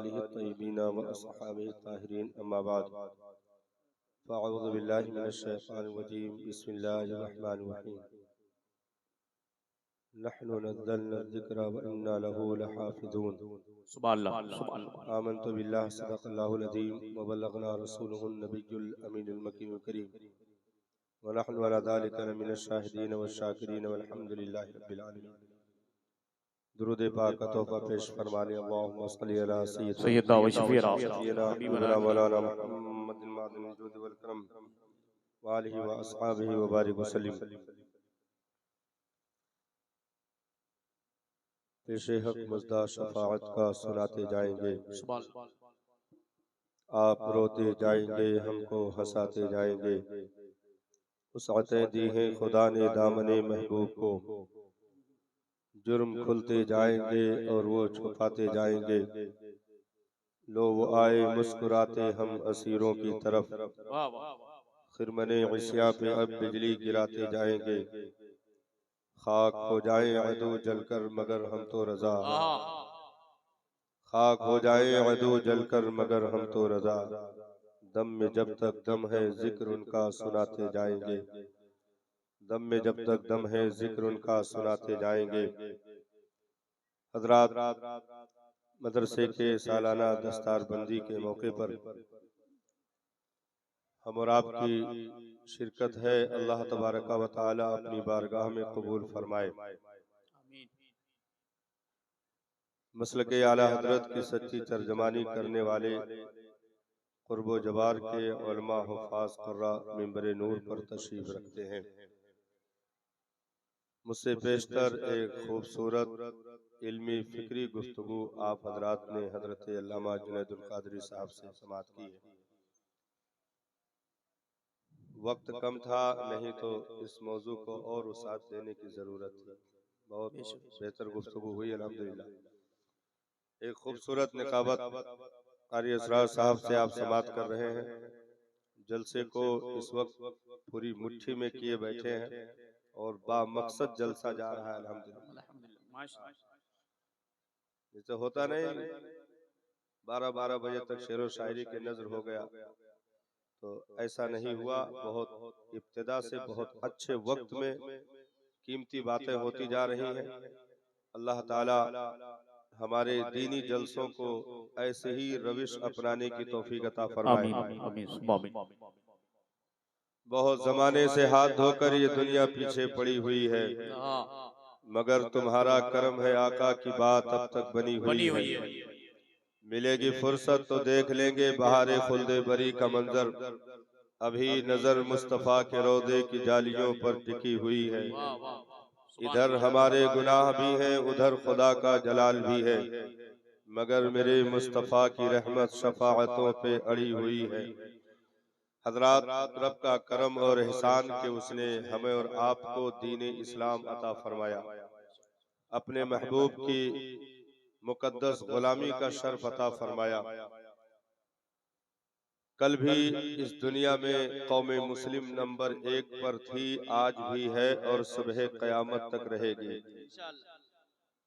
आलिहि तय्यबीन व अस्हाबिहि ताहिरीन अम्मा बाद फ़अऊज़ु बिल्लाहि मिनश शैतानिर रजीम बिस्मिल्लाहिर रहमानिर रहीम नहनु नज़्ज़लना ज़िक्रा व इन्ना लहू लहाफ़िज़ून सुभान आमन्तु बिल्लाहि सदक़ल्लाहुल अज़ीम व बल्लगना रसूलुहुन नबियुल अमीनुल मकीनुल करीम व नहनु अला ज़ालिका लमिनश शाहिदीन व शाकिरीन वल्हम्दुलिल्लाहि रब्बिल आलमीन। दुरूद पाक का तोहफ़ा पेश फरमाने अल्लाहुम्मा सल्लि अला सैयदना व शफीना सय्यिदना हबीबना मौलाना मुहम्मदिन मादिनिल जुद वल करम व आलिहि व अस्हाबिहि व बारिक वसल्लम। पेशे हक मुज़दा शफाअत का सुनाते जाएंगे, आप रोते जाएंगे हमको हंसाते जाएंगे। वुसअतें दी हैं खुदा ने दामने महबूब को, जुर्म खुलते जाएंगे और वो छुपाते जाएंगे। लो वो आए मुस्कुराते हम असीरों की तरफ, खिरमने इस्या पे अब बिजली गिराते जाएंगे। खाक हो जाए अदू जलकर मगर हम तो रजा, खाक हो जाए अदू जलकर मगर हम तो रजा। दम में जब तक दम है जिक्र उनका सुनाते जाएंगे, दम में जब तक दम है जिक्र उनका सुनाते जाएंगे। हजरात, मदरसे के सालाना दस्तारबंदी के मौके पर हम और आपकी शिरकत है। अल्लाह तबारक व तआला अपनी बारगाह में कबूल फरमाए। मसलके आला हजरत की सच्ची तर्जमानी करने वाले कुर्बो जवार के उलमा हुफ़ाज़ कुर्रा मिंबर नूर पर तशरीफ रखते हैं। मुझसे पेशतर एक खूबसूरत इल्मी फिक्री गुफ्तगू आप हजरात ने हजरत अल्लामा जुनैदुल क़ादरी साहब से समाअत की है। वक्त कम था, नहीं तो इस मौजू को और वसाअत देने की ज़रूरत थी। बहुत बेहतर गुफ्तगू हुई अल्हम्दुलिल्लाह। एक खूबसूरत निकाबत क़ारी असरार साहब से आप समाअत कर रहे हैं। जलसे को इस वक्त पूरी मुट्ठी में किए बैठे हैं और बामकसद जलसा जा रहा है अल्हम्दुलिल्लाह। जैसे होता नहीं 12-12 बजे तक शेरो शायरी की नजर हो गया, तो ऐसा नहीं हुआ। बहुत इब्तिदा से बहुत अच्छे वक्त में कीमती बातें होती जा रही हैं। अल्लाह ताला हमारे दीनी जलसों को ऐसे ही रविश अपनाने की तौफीक अता फरमाए। बहुत जमाने से हाथ धोकर ये दुनिया पीछे पड़ी हुई है, मगर तुम्हारा करम है आका की बात अब तक बनी हुई है। मिलेगी फुर्सत तो देख लेंगे बहारे खुल्दे बरी का मंजर, अभी नजर मुस्तफा के रोदे की जालियों पर टिकी हुई है। इधर हमारे गुनाह भी हैं, उधर खुदा का जलाल भी है, मगर मेरे मुस्तफा की रहमत शफाअतों पे अड़ी हुई है। हजरात, रब का करम और एहसान के उसने हमें और आपको दीन इस्लाम अता फरमाया, अपने महबूब की मुकद्दस गुलामी का शर्फ अता फरमाया। कल भी इस दुनिया में कौमे मुस्लिम नंबर 1 पर थी, आज भी है और सुबह क़यामत तक रहेगी,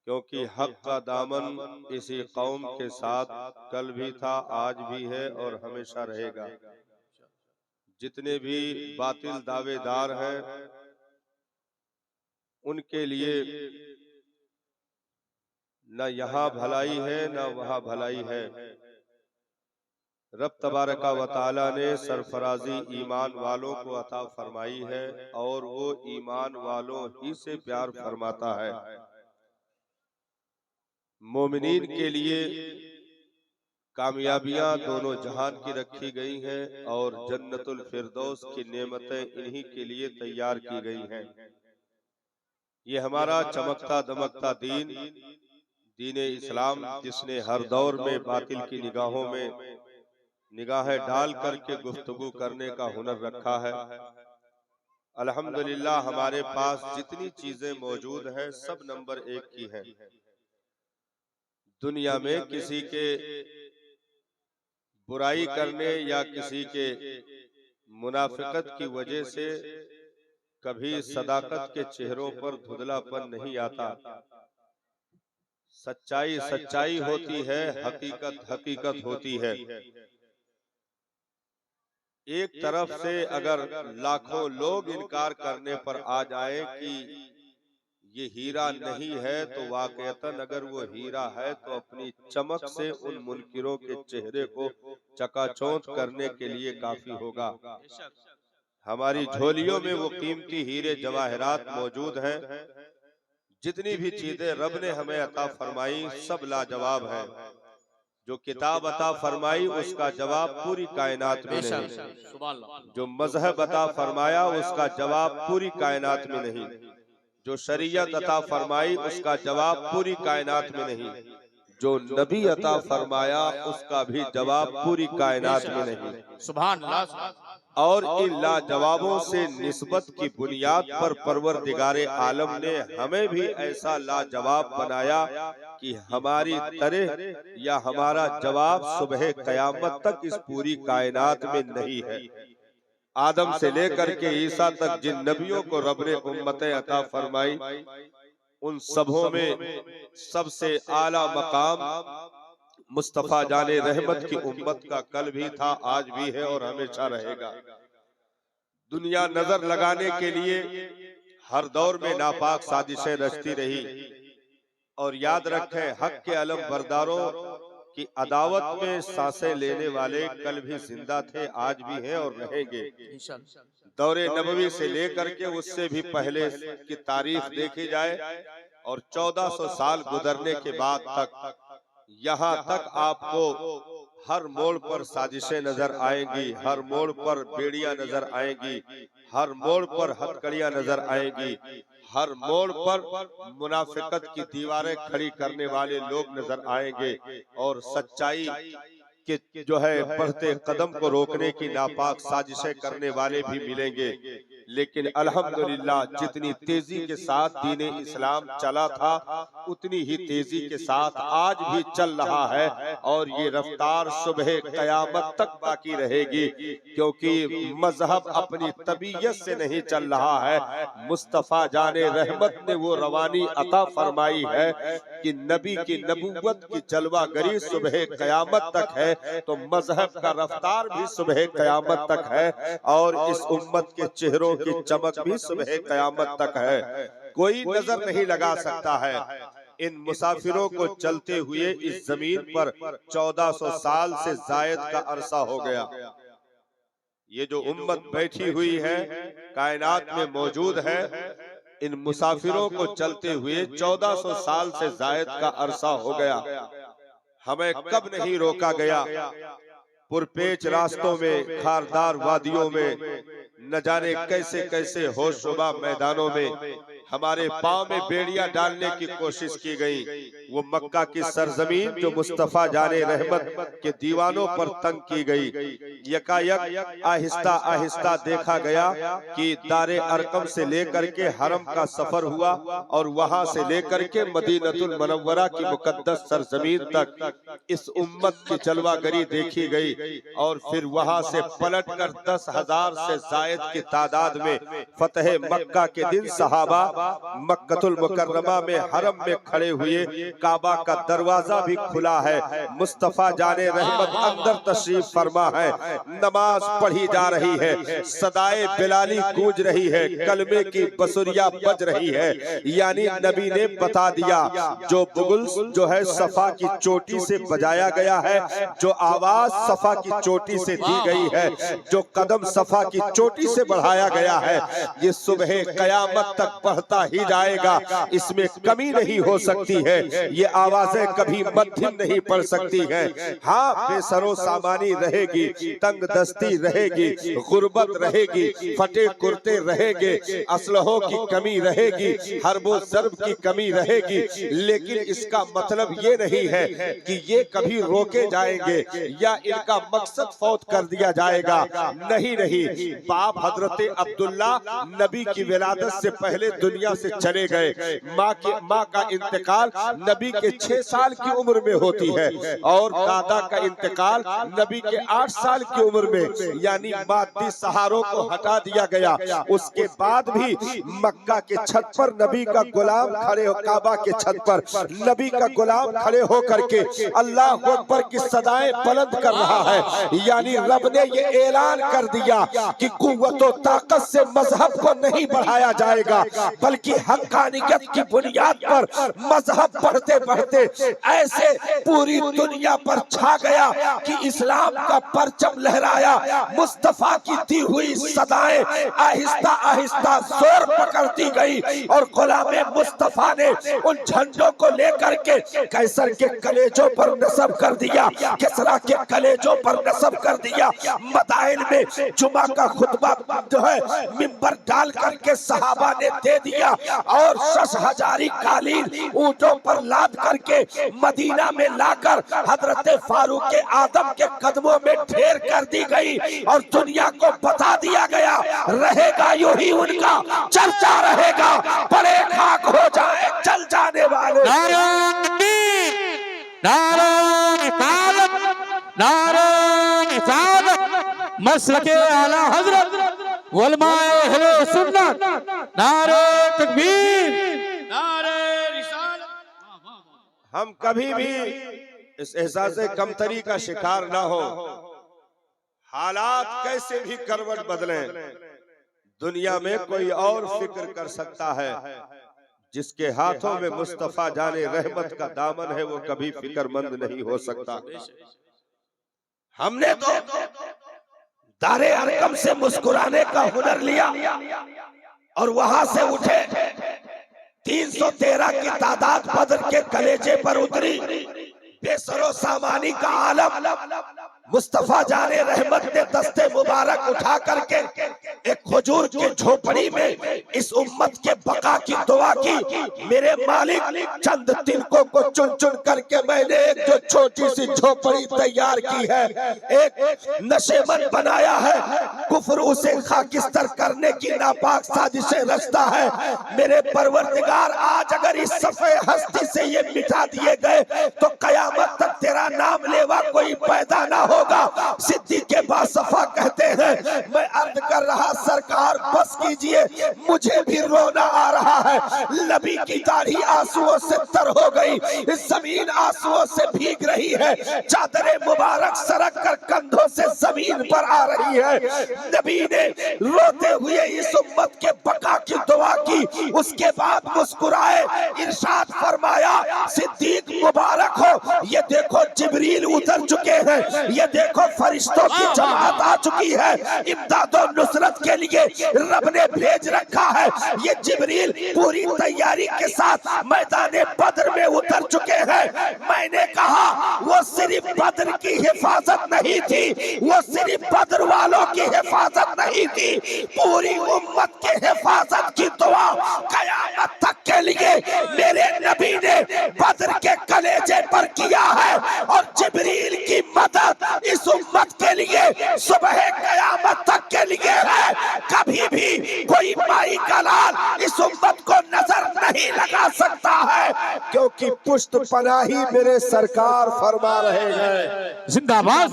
क्योंकि हक का दामन इसी कौम के साथ कल भी था, आज भी है और हमेशा रहेगा। जितने भी बातिल दावेदार हैं उनके लिए न यहाँ भलाई है न वहाँ भलाई है। रब तबारका व तआला ने सरफराजी ईमान वालों को अता फरमाई है और वो ईमान वालों ही से प्यार फरमाता है। मोमिनीन के लिए कामयाबियां दोनों जहान की रखी गई हैं और जन्नतुल फिरदौस की नेमतें इन्हीं के लिए तैयार की गई हैं। ये हमारा चमकता दमकता दीन, दीन इस्लाम, जिसने हर दौर में बातिल की निगाहों में निगाहें डाल करके गुफ्तगू करने का हुनर रखा है। अल्हम्दुलिल्लाह हमारे पास जितनी चीजें मौजूद हैं सब नंबर 1 की हैं। दुनिया में किसी के बुराई करने या किसी के मुनाफिकत की वजह से कभी सदाकत के चेहरों पर धुंधलापन नहीं आता। सच्चाई सच्चाई होती है, हकीकत हकीकत होती है। एक तरफ से अगर लाखों लोग इनकार करने पर आ जाए कि ये हीरा नहीं है, तो वाकईतन अगर वो हीरा है तो अपनी चमक से उन मुनकिरों के चेहरे को चकाचौंध करने के लिए काफी होगा। हमारी झोलियों में वो कीमती हीरे जवाहरात मौजूद हैं। जितनी भी चीजें रब ने हमें अता फरमाई सब लाजवाब है। जो किताब अता फरमाई उसका जवाब पूरी कायनात में नहीं, जो मजहब अता फरमाया उसका जवाब पूरी कायनात में नहीं, जो शरीयत अता फरमाई उसका जवाब पूरी कायनात में नहीं, जो नबी अता फरमाया उसका भी जवाब पूरी कायनात में नहीं। सुभान अल्लाह। और इन लाजवाबों से निस्बत की बुनियाद पर परवरदिगारे आलम ने हमें भी ऐसा लाजवाब बनाया कि हमारी तरह या हमारा जवाब सुबह कयामत तक इस पूरी कायनात में नहीं है। आदम से लेकर के ईसा तक जिन नबियों को रब ने उम्मतें अता फरमाई, उन सबों में सबसे आला मकाम मुस्तफा जाने रहमत की उम्मत का कल भी था, आज भी है और हमेशा रहेगा। दुनिया नजर लगाने के लिए हर दौर में नापाक साजिशें रचती रही, और याद रखें हक के अलम बरदारों की अदावत में सांसें लेने वाले कल भी जिंदा थे, आज भी हैं और रहेंगे। दौरे नबवी से लेकर के उससे भी पहले की तारीख देखी जाए और 1400 साल गुजरने के बाद तक यहाँ तक आपको हर मोड़ पर साजिशें नजर आएंगी, हर मोड़ पर बेड़ियां नजर आएंगी, हर मोड़ पर हथकड़ियां नजर आएंगी, हर मोड़ पर मुनाफिकत की दीवारें खड़ी करने वाले लोग नजर आएंगे, और सच्चाई के जो है बढ़ते कदम को रोकने की नापाक साजिशें करने वाले भी मिलेंगे। लेकिन अल्हम्दुलिल्लाह जितनी तेजी के साथ दीने इस्लाम चला था उतनी ही तेजी के साथ आज भी चल रहा है, और ये रफ्तार सुबह कयामत तक बाकी रहेगी, क्योंकि मजहब अपनी तबीयत से नहीं चल रहा है। मुस्तफा जाने रहमत ने वो रवानी अता फरमाई है कि नबी की नबूवत की जलवागरी सुबह कयामत तक है, तो मजहब का रफ्तार भी सुबह कयामत तक है, और इस उम्मत के चेहरों की चमक भी सुबह कयामत तक है। कोई नजर नहीं लगा सकता है इन मुसाफिरों को चलते हुए इस जमीन पर 1400 साल से जायद का अरसा हो गया। ये जो उम्मत बैठी हुई है कायनात में मौजूद है, इन मुसाफिरों को चलते हुए 1400 साल से जायद का अरसा हो गया। हमें कब नहीं रोका गया, पुरपेच रास्तों में, खारदार वादियों में, न जाने कैसे कैसे होशरुबा मैदानों में हमारे पांव में बेड़ियां डालने की कोशिश की गई। वो मक्का की सरजमीन जो मुस्तफा जाने रहमत के दीवानों पर तंग की गई, यकायक आहिस्ता आहिस्ता देखा गया कि दारे अरकम से लेकर के हरम का सफर हुआ, और वहां से लेकर के मदीनतुल मुनव्वरा की मुकद्दस सरजमीन तक इस उम्मत की जलवागरी देखी गई, और फिर वहां से पलटकर 10,000 से जायद की तादाद में फतेह मक्का के दिन सहाबा मक्कतुल मुकर्रमा में हरम में खड़े हुए, काबा का दरवाजा भी खुला है, मुस्तफा जाने रहमत अंदर तशरीफ फरमा है, नमाज पढ़ी जा रही है, सदाए बिलाली गूंज रही है, कलमे की बसुरिया बज रही है। यानी नबी ने बता दिया जो बुगुल जो है सफा की चोटी से बजाया गया है, जो आवाज सफा की चोटी से दी गई है, जो कदम सफा की चोटी से बढ़ाया गया है, ये सुबह कयामत तक बढ़ता ही जाएगा, इसमें कमी नहीं हो सकती है। ये आवाजें कभी मध्यम नहीं पड़ सकती हैं। हाँ, बेसरो सामानी रहेगी, तंग दस्ती रहेगी, गुर्बत रहेगी, फटे कुर्ते रहेंगे, असलहों की कमी रहेगी, हरबो ज़र्ब की कमी रहेगी, लेकिन इसका मतलब ये नहीं है कि ये कभी रोके जाएंगे या इनका मकसद फौत कर दिया जाएगा। नहीं नहीं, बाप हजरत अब्दुल्ला नबी की विलादत से पहले दुनिया दुनिया से चले गए। माँ का इंतकाल नबी के 6 साल की उम्र में होती है और दादा का इंतकाल नबी के 8 साल की उम्र में, यानी मादी सहारों को हटा दिया गया। उसके बाद भी मक्का के छत पर नबी का गुलाम खड़े, काबा के छत पर नबी का गुलाम खड़े होकर के अल्लाह अकबर की सदाएं बुलंद कर रहा है। यानी रब ने ये ऐलान कर दिया कि कुव्वत और ताकत से मजहब को नहीं बढ़ाया जाएगा, बल्कि हक्कानियत की बुनियाद पर मजहब बढ़ते बढ़ते ऐसे पूरी दुनिया पर छा गया कि इस्लाम का परचम लहराया। मुस्तफा की दी हुई सदाएं आहिस्ता आहिस्ता जोर पकड़ती गई और गुलामे मुस्तफा ने उन झंडों को लेकर के कैसर के कलेजों पर नस्ब कर दिया, किसरा के कलेजों पर नस्ब कर दिया। मदाइन में जुमा का खुतबा जो है मिंबर डाल करके सहाबा ने दे दिया और 60,000 कालीन ऊंटों पर लाद करके मदीना में लाकर हजरत फारूक आदम के कदमों में ढेर कर दी गई और दुनिया को बता दिया गया रहेगा यूं ही उनका चर्चा रहेगा, बड़े खाक हो जाए चल जाने वाले। मसलके आला हजरत उलमाए अहले सुन्नत, नारे तकबीर, नारे रिसालत। हम कभी भी इस एहसास कमतरी का शिकार ना हो। हालात कैसे भी करवट बदलें, दुनिया में कोई और फिक्र कर सकता है। जिसके हाथों में मुस्तफा जाने रहमत का दामन है वो कभी फिक्रमंद नहीं हो सकता। हमने तो दारे अरकम से मुस्कुराने का हुनर लिया और वहां से उठे 313 की तादाद बदर के कलेजे पर उतरी। बेसरो सामानी का आलम मुस्तफा जाने रहमत ने दस्ते मुबारक उठा करके एक खजूर की झोपड़ी में इस उम्मत के बका की दुआ की। मेरे मालिक चंद तिनकों को चुन चुन करके मैंने एक जो छोटी सी झोपड़ी तैयार की है, एक नशेमंद बनाया है। कुफ्र उसे खाकिस्तर करने की नापाक साजिशें रचता है। मेरे परवरदिगार आज अगर इस सफे हस्ती से ये मिटा दिए गए तो कयामत तक तेरा नाम लेवा कोई पैदा ना होगा। सिद्दीक़ के बासफा कहते हैं, मैं अर्ज कर रहा सरकार बस कीजिए, मुझे भी रोना आ रहा है। नबी की दाढ़ी आंसुओं से तर हो गई, जमीन आंसुओं से भीग रही है, चादरें मुबारक सरक कर कंधों से जमीन पर आ रही है। नबी ने रोते हुए इस उम्मत के बका की दुआ की, उसके बाद मुस्कुराए, इरशाद फरमाया सिद्दीक मुबारक हो, ये देखो जिब्रील उतर चुके हैं, ये देखो फरिश्तों की जमात आ चुकी है, इमदाद और नुसरत के लिए रब ने भेज रखा है। ये जिब्रील पूरी तैयारी के साथ मैदान बद्र में उतर चुके हैं। मैंने कहा वो सिर्फ बद्र की हिफाजत नहीं थी, वो सिर्फ बद्र वालों की हिफाजत नहीं थी, पूरी उम्मत की हिफाजत की दुआ कयामत तक के लिए मेरे नबी ने बद्र के कलेजे पर किया है। और जिब्रील की मदद इस उम्मत के लिए सुबह कयामत तक के लिए है। कभी भी कोई माई का लाल इस उम्मत को नजर नहीं लगा सकता है, क्योंकि पुष्ट पनाही मेरे सरकार फरमा रहे हैं। जिंदाबाद।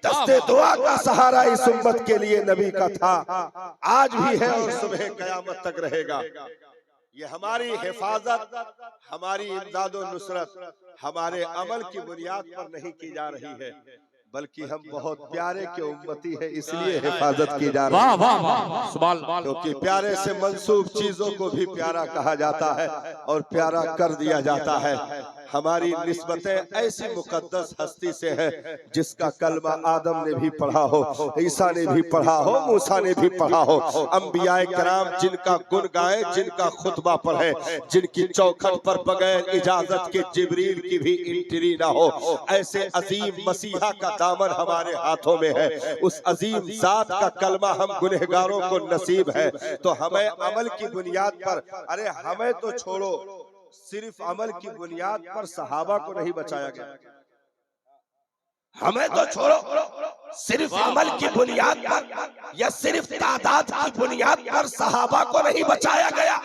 दस्ते दुआ का सहारा इस उम्मत के लिए नबी का था, आज भी है और सुबह कयामत तक रहेगा। ये हमारी हिफाजत, हमारी इमदाद और नुसरत हमारे अमल की बुनियाद पर नहीं की जा रही है, बल्कि हम बहुत प्यारे के उम्मती है इसलिए हिफाजत की जा रही है। क्योंकि प्यारे से मंसूब चीजों को भी प्यारा कहा जाता है और प्यारा कर दिया जाता है। हमारी निस्बतें ऐसी मुकद्दस हस्ती से है जिसका कलमा आदम ने भी पढ़ा हो, ईसा ने भी पढ़ा हो, मूसा ने भी पढ़ा हो। अंबियाए कराम जिनका गुण गाए, जिनका खुतबा पढ़े, जिनकी चौखट पर बगैर इजाजत के जिब्रील की भी एंट्री ना हो, ऐसे अजीम मसीहा का दामन हमारे हाथों में है। उस अजीम जात का कलमा हम गुनहगारों को नसीब है। तो हमें अमल की बुनियाद पर, अरे हमें तो छोड़ो, सिर्फ अमल की बुनियाद पर सहाबा को नहीं बचाया गया, हमें तो छोड़ो, सिर्फ अमल की बुनियाद पर या सिर्फ तादाद की बुनियाद पर सहाबा को नहीं बचाया गया।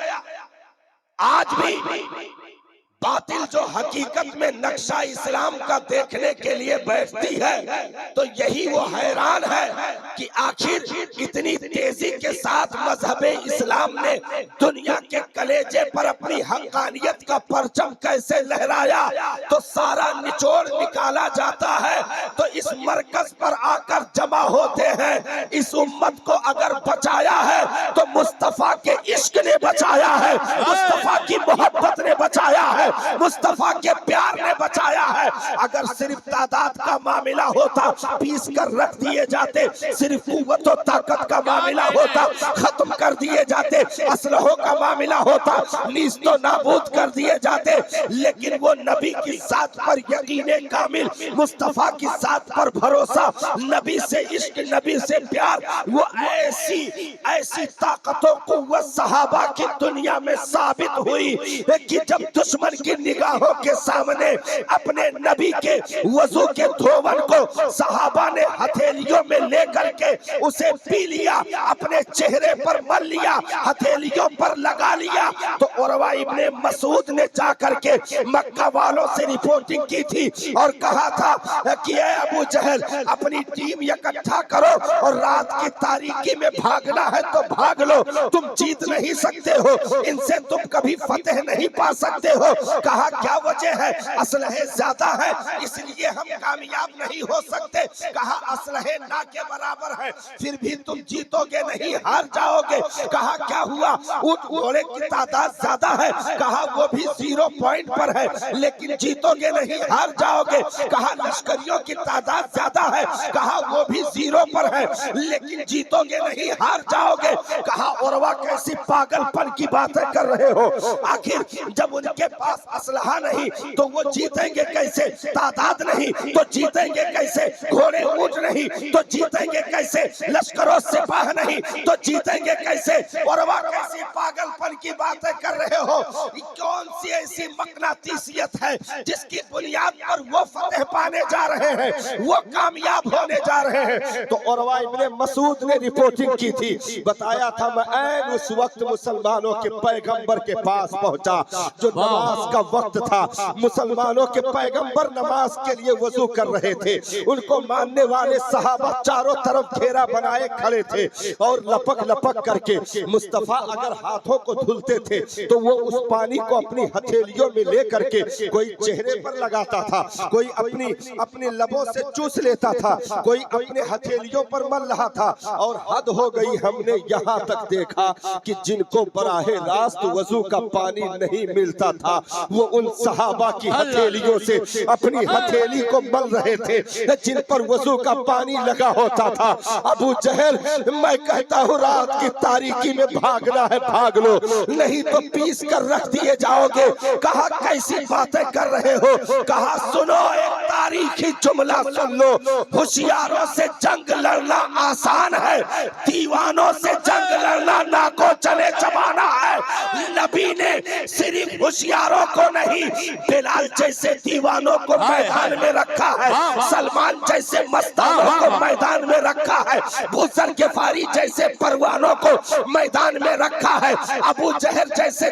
आज भी बातिल जो हकीकत में नक्शा इस्लाम का देखने के लिए बैठती है तो यही वो हैरान है कि आखिर इतनी तेजी के साथ मजहबे इस्लाम ने दुनिया के कलेजे पर अपनी हक्कानियत का परचम कैसे लहराया। तो सारा निचोड़ निकाला जाता है तो इस मरकज पर आकर जमा होते हैं। इस उम्मत को अगर बचाया है तो मुस्तफा के इश्क ने बचाया है, मुस्तफा की मोहब्बत ने बचाया है, मुस्तफा के प्यार ने बचाया है। अगर सिर्फ तादाद का मामला होता पीस कर रख दिए जाते, सिर्फ कुव्वत और ताकत का मामला होता खत्म कर दिए जाते, असलहों का मामला होता नीस तो नाबूद कर दिए जाते। लेकिन वो नबी की साथ पर यकीने कामिल, मुस्तफा की साथ पर भरोसा, नबी से इश्क, नबी से प्यार, वो ऐसी ऐसी ताकतों कुव्वत सहाबा की दुनिया में साबित हुई कि जब दुश्मन की निगाहों के सामने अपने नबी के वजू के धोवन को सहाबा ने हथेलियों में लेकर के उसे पी लिया, अपने चेहरे पर मल लिया, हथेलियों पर लगा लिया। तो उरवा इब्ने मसूद ने जाकर के मक्का वालों से रिपोर्टिंग की थी और कहा था कि ए अबू जहल अपनी टीम इकट्ठा करो और रात की तारीकी में भागना है तो भाग लो, तुम जीत नहीं सकते हो, इनसे तुम कभी फतेह नहीं पा सकते हो। कहा क्या वजह है? असलहे ज्यादा है इसलिए हम कामयाब नहीं हो सकते। कहा असलहे ना के बराबर है फिर भी तुम जीतोगे नहीं, हार जाओगे। कहा क्या हुआ? ऊंट घोड़े की तादाद ज्यादा है, कहा वो भी 0 पॉइंट पर है लेकिन जीतोगे नहीं, हार जाओगे। कहा लश्करियों की तादाद ज्यादा है, कहा वो भी 0 पर है लेकिन जीतोगे नहीं, हार जाओगे। कहा उरवा कैसी पागलपन की बातें कर रहे हो, आखिर जब उनके पास असलहा नहीं तो वो जीतेंगे कैसे? तादाद नहीं तो जीतेंगे कैसे? घोड़े ऊंट नहीं तो जीतेंगे कैसे? लश्करों सिपाह नहीं तो जीतेंगे कैसे? और वह कैसी पागलपन की बातें कर रहे हो? कौन सी ऐसी मकनातीसियत है जिसकी बुनियाद पर वो फतेह पाने जा रहे हैं, वो कामयाब होने जा रहे हैं? तो उरवा इब्ने मसूद ने रिपोर्टिंग की थी, बताया था मैं ऐन उस वक्त मुसलमानों के पैगंबर के पास पहुंचा जो नमाज का वक्त था। मुसलमानों के पैगंबर नमाज के लिए वजू कर रहे थे, उनको मानने वाले सहाबा चारों तरफ घेरा बनाए खड़े थे और लपक लपक करके मुस्तफा अगर हाथों को धुलते थे तो वो उस पानी को अपनी हथेलियों में ले करके कोई चेहरे पर लगाता था, कोई अपनी लबों से चूस लेता था, कोई अपने हथेलियों पर मल रहा था। और हद हो गई, हमने यहाँ तक देखा कि जिनको बराहे रास्त वजू का पानी नहीं मिलता था वो उन सहाबा की हथेलियों से अपनी हथेली को मल रहे थे जिन पर वजू का पानी लगा होता था। अबू जहल, मैं कहता हूँ रात की तारीकी में भागना है भाग लो, नहीं तो पीस कर रख दिए जाओगे। कहा कैसी बातें कर रहे हो? कहा सुनो एक तारीखी जुमला सुन लो, होशियारों से जंग लड़ना आसान है, दीवानों से जंग लड़ना नाको चले चबाना है। नबी ने सिर्फ होशियारों को नहीं बिलाल जैसे दीवानों को मैदान में रखा है, सलमान जैसे मस्तानों को मैदान में रखा है, बुज़र गिफ़ारी जैसे परवानों को मैदान में रखा है, अबू जहल जैसे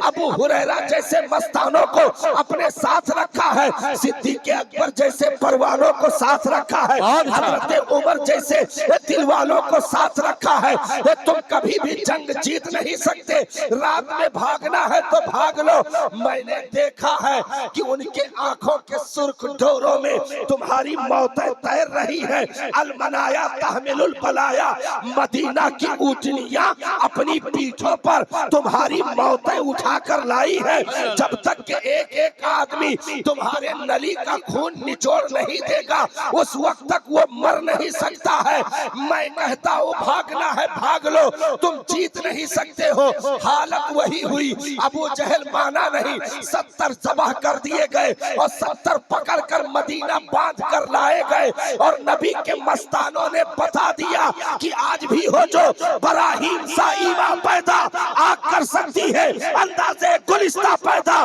अबू हुरैरा जैसे मस्तानों को अपने साथ रखा है, सिद्दीक़ अकबर जैसे परवानों को साथ रखा है, हज़रत उमर जैसे दिलवालों को साथ रखा है। तुम कभी भी जंग जीत नहीं सकते, रात में भागना है तो भाग लो। मैंने देखा है कि उनके आंखों के सुर्ख डोरों में तुम्हारी मौतें तैर रही है। अलमनाया तहमिलुल बलाया, मदीना की ऊँटनियां अपनी पीठों पर तुम्हारी मौतें उठाकर लाई है। जब तक कि एक एक आदमी तुम्हारे नली का खून निचोड़ नहीं देगा उस वक्त तक वो मर नहीं सकता है। मैं कहता हूँ भागना है भाग लो, तुम जीत नहीं सकते हो। हालत वही हुई, अबू जहल माना नहीं, 70 ज़बाह कर दिए गए और 70 पकड़ कर मदीना बांध कर लाए गए। और नबी के मस्तानों ने बता दिया कि आज भी हो जो बराहीम सा ईमान पैदा आग कर सकती है, अंदाज़े गुलिस्ता पैदा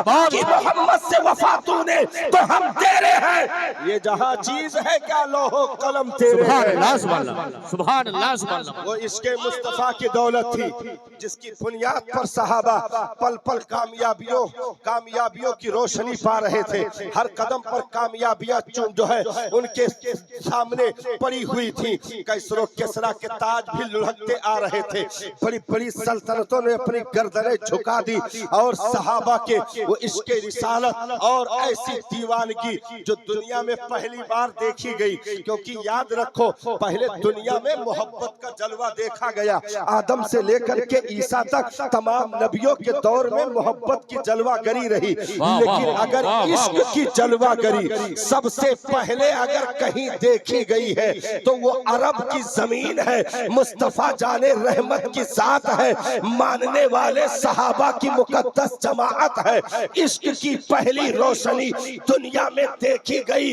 मोहम्मद से वफा तूने तो हम तेरे हैं। ये जहां चीज है क्या लोहो कलम तेरे सुभान हैं। अल्लाह सुभान अल्लाह सुभान अल्लाह सुभान अल्लाह। वो इसके मुस्तफा की दौलत थी जिसकी बुनियाद पर सहाबा पल पल कामयाबियों की रोशनी पा रहे थे। हर कदम पर कामयाबियां जो है उनके सामने पड़ी हुई थी। कैसरो किसरा के ताज भी लुढ़कते आ रहे थे। बड़ी बड़ी सल्तनतों ने अपनी गर्दनें झुका दी और सहाबा के वो इश्क़े रिसालत और ऐसी दीवानगी जो दुनिया में पहली बार देखी गई। क्योंकि याद रखो पहले दुनिया में मोहब्बत का जलवा देखा गया। आदम से लेकर के ईसा तक तमाम नबियों के दौर में मोहब्बत की जलवागरी रही। लेकिन अगर इश्क की जलवागरी सबसे पहले अगर कहीं देखी गई है तो वो अरब की जमीन है। मुस्तफा जाने रहमत की साथ है। मानने वाले सहाबा की मुकद्दस जमाअत है। इश्क की पहली रोशनी दुनिया में देखी गई।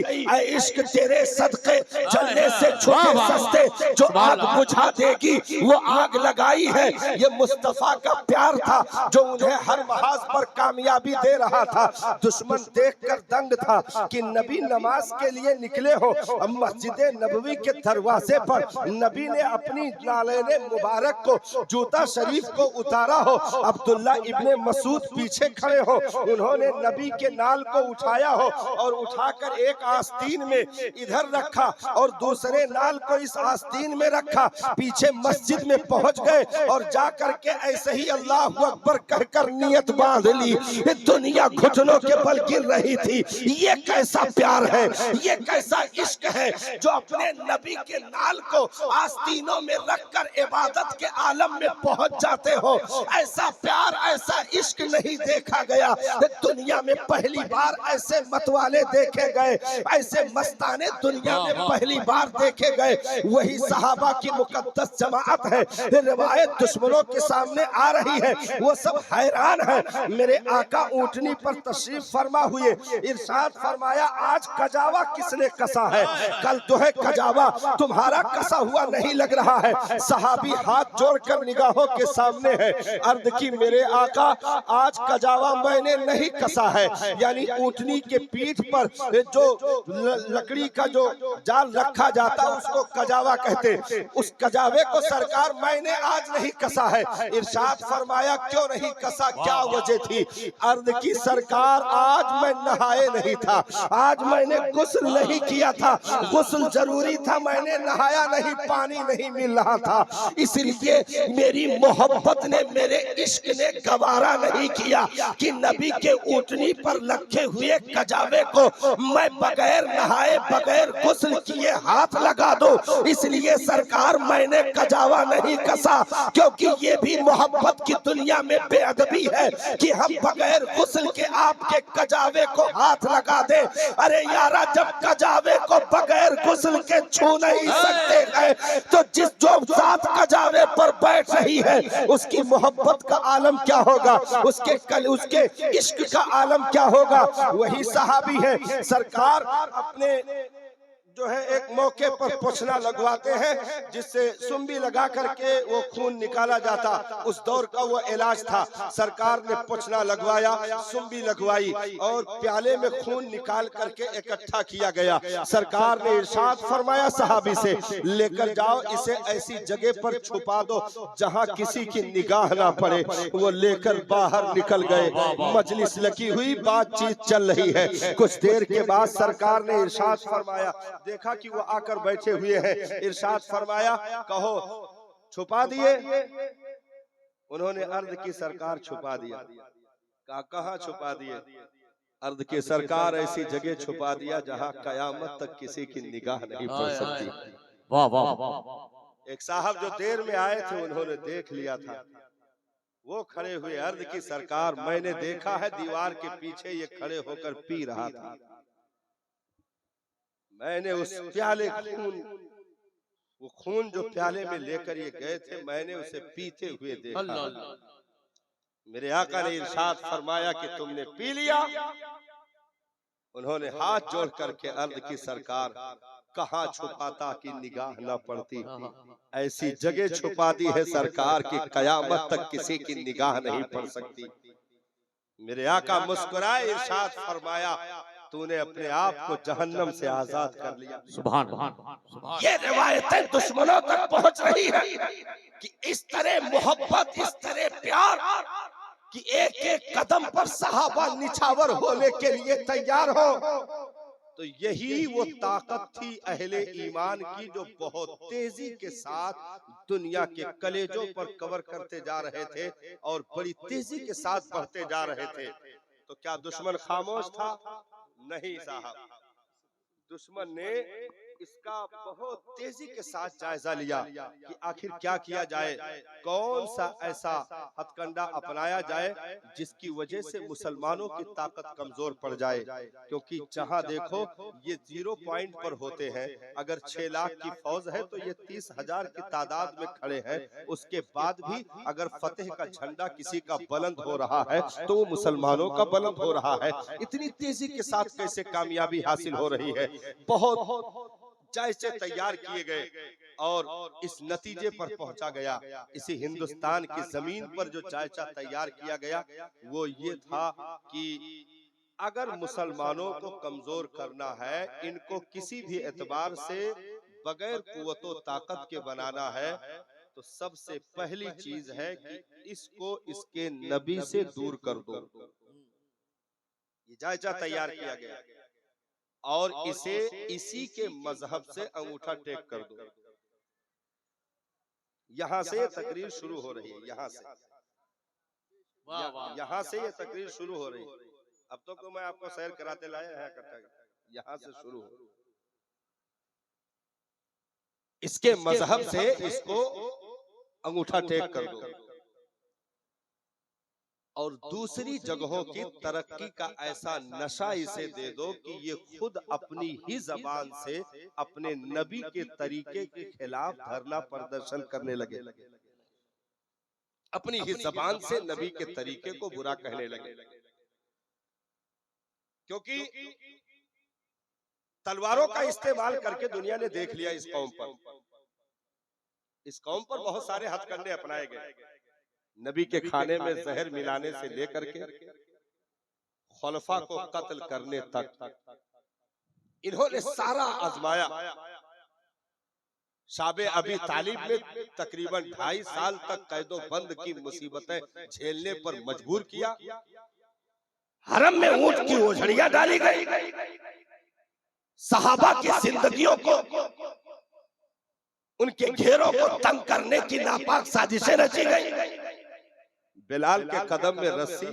इश्क तेरे सदके जलने से छुटे सस्ते जो आग बुझा देगी वो आग लगाई है। ये मुस्तफा का प्यार था जो उन्हें हर महाज पर कामयाबी दे रहा था। दुश्मन देखकर दंग था कि नबी नमाज के लिए निकले हो। मस्जिद नबवी के दरवाजे पर नबी ने अपनी नालेने मुबारक को जूता शरीफ को उतारा हो। अब्दुल्ला इब्ने मसूद पीछे खड़े हो। उन्होंने नबी के नाल को उठाया हो और उठाकर एक आस्तीन में इधर रखा और दूसरे नाल को इस आस्तीन में रखा। पीछे मस्जिद में पहुंच गए और जाकर के ऐसे ही अल्लाह अकबर कहकर नियत बांध ली। दुनिया घुटनों के बल गिर रही थी। ये कैसा प्यार है, ये कैसा इश्क है जो अपने नबी के नाल को आस्तीनों में रखकर इबादत के आलम में पहुंच जाते हो। ऐसा प्यार, ऐसा इश्क नहीं देखा गया। दुनिया में पहली बार ऐसे मतवाले देखे गए, ऐसे मस्ताने दुनिया में पहली बार देखे गए। वही सहाबा की मुकद्दस जमाअत है। रिवायत दुश्मनों के सामने आ रही है। वो सब हैरान है। मेरे आका ऊंटनी पर तशरीफ फरमा हुए। इरशाद फरमाया आज कजावा किसने कसा है? कल तो है कजावा तुम्हारा कसा हुआ नहीं लग रहा है। सहाबी हाथ जोड़कर निगाहों के सामने है। अर्ज की मेरे आका आज कजावा मैंने नहीं कसा है। यानी ऊंटनी के पीठ पर जो लकड़ी का जो जाल रखा जाता उसको कजावा कहते। उस कजावे को सरकार मैंने आज नहीं कसा है। इरशाद फरमाया क्यों नहीं कसा, क्या वजह थी? अर्ज की सरकार आज मैं नहाए नहीं था, आज मैंने गुस्ल नहीं किया था। गुस्ल जरूरी था, मैंने नहाया नहीं, पानी नहीं मिल रहा था। इसलिए मेरी मोहब्बत ने, मेरे इश्क ने गवारा नहीं किया कि नबी के ऊंटनी पर रखे हुए कजावे को मैं बगैर नहाए बगैर गुस्ल किए हाथ लगा दो। इसलिए सरकार मैंने कजावा नहीं कसा, क्योंकि ये भी मोहब्बत की दुनिया में बेअदबी है कि हम बगैर गुस्ल के आपके कजावे को हाथ लगा दे। अरे यारा, जब कजावे को बगैर गुस्ल के छू नहीं सकते हैं तो जो साथ कजावे पर बैठ रही है उसकी मोहब्बत का आलम क्या होगा, उसके इश्क का आलम क्या होगा। वही सहाबी है। सरकार अपने जो है एक मौके पर पोछना लगवाते हैं जिससे सुम्बी लगा करके वो खून निकाला जाता। उस दौर का वो इलाज था। सरकार ने पोछना लगवाया, सुम्बी लगवाई और प्याले में खून निकाल करके इकट्ठा किया गया। सरकार ने इरशाद फरमाया सहाबी से, लेकर जाओ इसे ऐसी जगह पर छुपा दो जहां किसी की निगाह ना पड़े। वो लेकर बाहर निकल गए। मजलिस लगी हुई, बातचीत चल रही है। कुछ देर के बाद सरकार ने इरशाद फरमाया, देखा कि वो आकर बैठे हुए हैं। इरशाद फरमाया कहो छुपा दिए? उन्होंने अर्ज की सरकार छुपा दिया। कहाँ छुपा दिए? अर्ज की सरकार ऐसी जगह छुपा दिया जहां कयामत तक किसी की निगाह नहीं पड़ सकती। वाह वाह वाह। एक साहब जो देर में आए थे उन्होंने देख लिया था। वो खड़े हुए, अर्ज की सरकार मैंने देखा है दीवार के पीछे ये खड़े होकर पी रहा था। मैंने उस प्याले वो खून जो प्याले में लेकर ये गए थे, मैंने उसे पीते हुए देखा। मेरे आका ने इरशाद फरमाया कि तुमने पी लिया। उन्होंने हाथ जोड़ करके अर्ज की सरकार कहाँ छुपाता कि निगाह न पड़ती। ऐसी जगह छुपा दी है सरकार की कयामत तक किसी की निगाह नहीं पड़ सकती। मेरे आका मुस्कुराए, इरशाद फरमाया, तूने अपने आप को जहन्नम से आजाद कर लिया। सुभान अल्लाह। ये रिवायतें दुश्मनों तक पहुंच रही है कि इस तरह मोहब्बत, इस तरह प्यार कि एक एक कदम पर सहाबा निछावर होने के लिए तैयार हो। तो यही वो ताकत थी अहले ईमान की, जो बहुत तेजी के साथ दुनिया के कलेजों पर कवर करते जा रहे थे और बड़ी तेजी के साथ बढ़ते जा रहे थे। तो क्या दुश्मन खामोश था? नहीं साहब, दुश्मन ने इसका बहुत तेजी के साथ जायजा लिया कि आखिर क्या किया जाए, कौन सा ऐसा हथकंडा अपनाया जाए जिसकी वजह से मुसलमानों की ताकत कमजोर पड़ जाए। क्योंकि जहां देखो ये 0 पॉइंट पर होते हैं। अगर 6 लाख की फौज है तो ये 30,000 की तादाद में खड़े हैं। उसके बाद भी अगर फतेह का झंडा किसी का बुलंद हो रहा है तो वो मुसलमानों का बुलंद हो रहा है। इतनी तेजी के साथ कैसे कामयाबी हासिल हो रही है। बहुत जायजे तैयार किए गए और इस नतीजे पर पहुंचा गया। इसी हिंदुस्तान की जमीन पर जो जायजा तैयार किया गया वो ये था कि अगर मुसलमानों को कमजोर करना है, इनको किसी भी एतबार से बगैर कुव्वतो ताकत के बनाना है, तो सबसे पहली चीज है कि इसको इसके नबी से दूर कर दो। ये जायजा तैयार किया गया और इसे इसी के मजहब से अंगूठा टेक कर दो। यहां से तकरीर शुरू हो रही है, यहां से ये तकरीर शुरू हो रही है। अब तो मैं आपको सैर कराते लाया है इकट्ठा, यहां से शुरू हो। इसके मजहब से इसको अंगूठा टेक कर दो और दूसरी जगहों की तरक्की का ऐसा नशा इसे दे दो कि ये खुद अपनी ही जबान से अपने नबी के तरीके के खिलाफ धरना प्रदर्शन करने लगे। अपनी ही जबान से नबी के तरीके को बुरा कहने लगे। क्योंकि तलवारों का इस्तेमाल करके दुनिया ने देख लिया इस कौम पर। इस कौम पर बहुत सारे हथकंडे अपनाए गए। नबी के खाने में जहर मिलाने से लेकर के खुलफा को कत्ल करने तक इन्होंने सारा आजमाया। शाबे अबी तालिब में तकरीबन 2.5 साल तक कैदो बंद की मुसीबतें झेलने पर मजबूर किया। हरम में ऊंट की ओझड़ियां डाली गई। सहाबा की जिंदगियों को, उनके घेरों को तंग करने की नापाक साजिशें रची गई। बिलाल के कदम में रस्सी,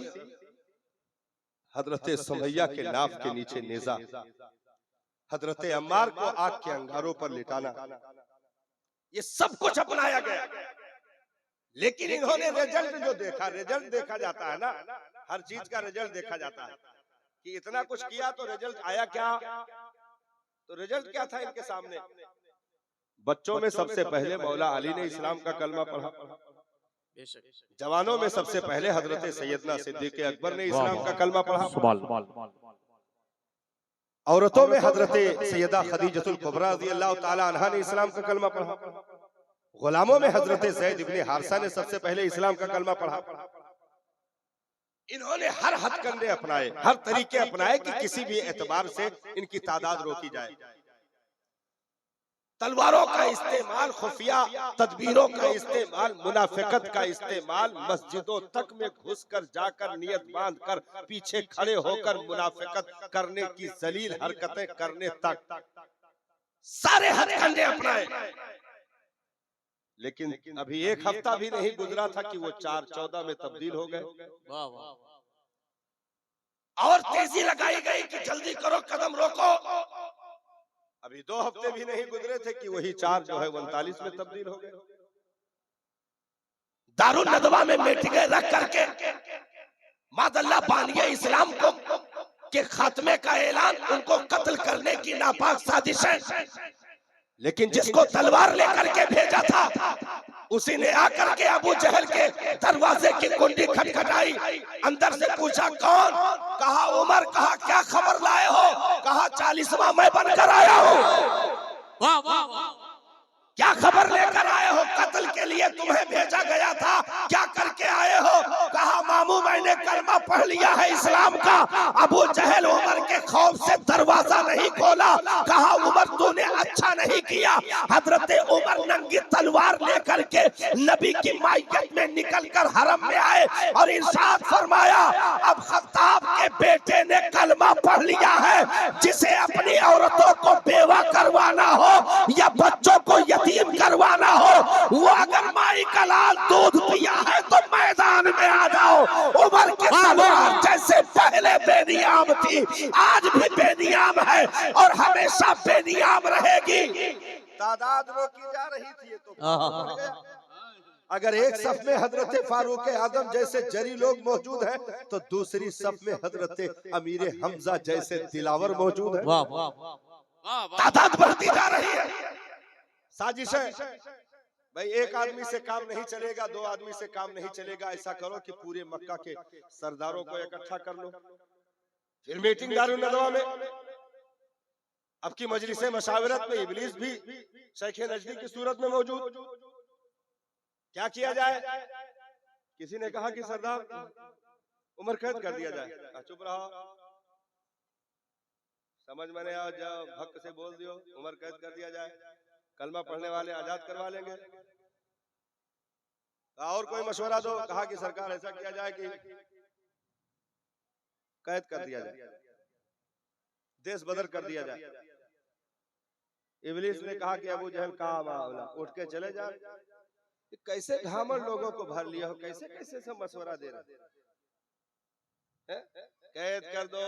हजरत सुमैया के नाफ के नीचे नेजा, हजरत अम्मार को आग के अंगारों पर लिटाना, ये सब कुछ अपनाया गया। लेकिन इन्होंने रिजल्ट जो देखा, रिजल्ट देखा जाता है ना, हर चीज का रिजल्ट देखा जाता है कि इतना कुछ किया तो रिजल्ट आया क्या। तो रिजल्ट क्या था इनके सामने? बच्चों में सबसे पहले मौला अली ने इस्लाम का कलमा पढ़ा। जवानों में सबसे पहले हजरत सैयदना सिद्दीक़ अकबर ने इस्लाम का कलमा पढ़ा। औरतों में हजरत सैयदा खदीजतुल कुबरा रज़ियल्लाहु ताला अन्हा ने इस्लाम का कलमा पढ़ा। गुलामों में हजरत ज़ैद इब्ने हारिसा ने सबसे पहले इस्लाम का कलमा पढ़ा। इन्होंने हर हथकंडे अपनाए, हर तरीके अपनाए कि किसी भी एतबार से इनकी तादाद रोकी जाए। तलवारों का इस्तेमाल, खुफिया तदबीरों का इस्तेमाल, मुनाफिकत का इस्तेमाल, मस्जिदों तक में घुसकर जाकर नियत बांधकर पीछे खड़े होकर मुनाफिकत करने की जलील हरकतें करने तक सारे हथकंडे अपनाए। लेकिन अभी एक हफ्ता भी नहीं गुजरा था कि वो 4-14 में तब्दील हो गए। और तेजी लगाई गई कि जल्दी करो, कदम रोको। अभी 2 हफ्ते भी नहीं गुजरे थे कि वही 4 जो है 39 में तब्दील हो गए। दारुल नदवा में मीटिंगें रख करके मादल्ला बानिए इस्लाम को के खात्मे का ऐलान, उनको कत्ल करने की नापाक साजिशें। लेकिन जिसको तलवार लेकर के भेजा था उसी ने आकर के अबू जहल के दरवाजे की कुंडी खटखटाई। अंदर से पूछा कौन? कहा उमर। कहा क्या खबर लाए हो? कहा 40वां मैं बनकर आया हूँ। वाह वाह वाह। क्या खबर लेकर आए हो? कत्ल के लिए तुम्हें भेजा गया था, क्या करके आए हो? कहा मामू मैंने कलमा पढ़ लिया है इस्लाम का। अबू जहल उमर के खौफ से दरवाजा नहीं खोला, कहा उमर तूने अच्छा नहीं किया। हजरत उमर नंगी तलवार लेकर के नबी की मायत में निकलकर हरम में आए और इरशाद फरमाया अब खत्ताब के बेटे ने कलमा पढ़ लिया है, जिसे अपनी औरतों को बेवा करवाना हो या बच्चों को यतीम करवाना हो, वो अगर माई का लाल दूध पिया है तो मैदान में आ जाओ। उमर की तलवार जैसे पहले बेनियाम थी, आज भी बेनियाम है और हमेशा बेनियाम रहेगी। तादाद रोकी जा रही थी, ये तो अगर एक सफ में हजरत फारूक आजम जैसे जरी लोग मौजूद हैं तो दूसरी सफ में हजरत अमीर हमजा जैसे दिलावर मौजूद है। वाह वाह वाह तादाद बढ़ती जा रही है। साजिशें, भाई एक आदमी से काम नहीं चलेगा, दो आदमी से काम नहीं चलेगा। ऐसा करो कि पूरे मक्का के सरदारों को इकट्ठा कर लो, फिर मीटिंग दारुल नदवा में। अब की मजलिस मशावरत में इबलीस भी शेख नजदी की सूरत में मौजूद। क्या किया जाए? किसी ने कहा कि सरदार उम्र कैद कर दिया जाए। चुप रहो, समझ में नहीं आ जाओ, भक्त से बोल दियो उम्र कैद कर दिया जाए, कलमा पढ़ने वाले आजाद करवा लेंगे। और कोई मशवरा दो। कहा कि सरकार ऐसा किया जाए कि कैद कर दिया जाए, देश बदर कर दिया जाए। इब्लीस ने कहा कि अबू जहल का मामला, उठ के चले जा। कैसे घामर लोगों को भर लिया हो, कैसे कैसे सब मशवरा दे रहे हैं? कैद कर दो,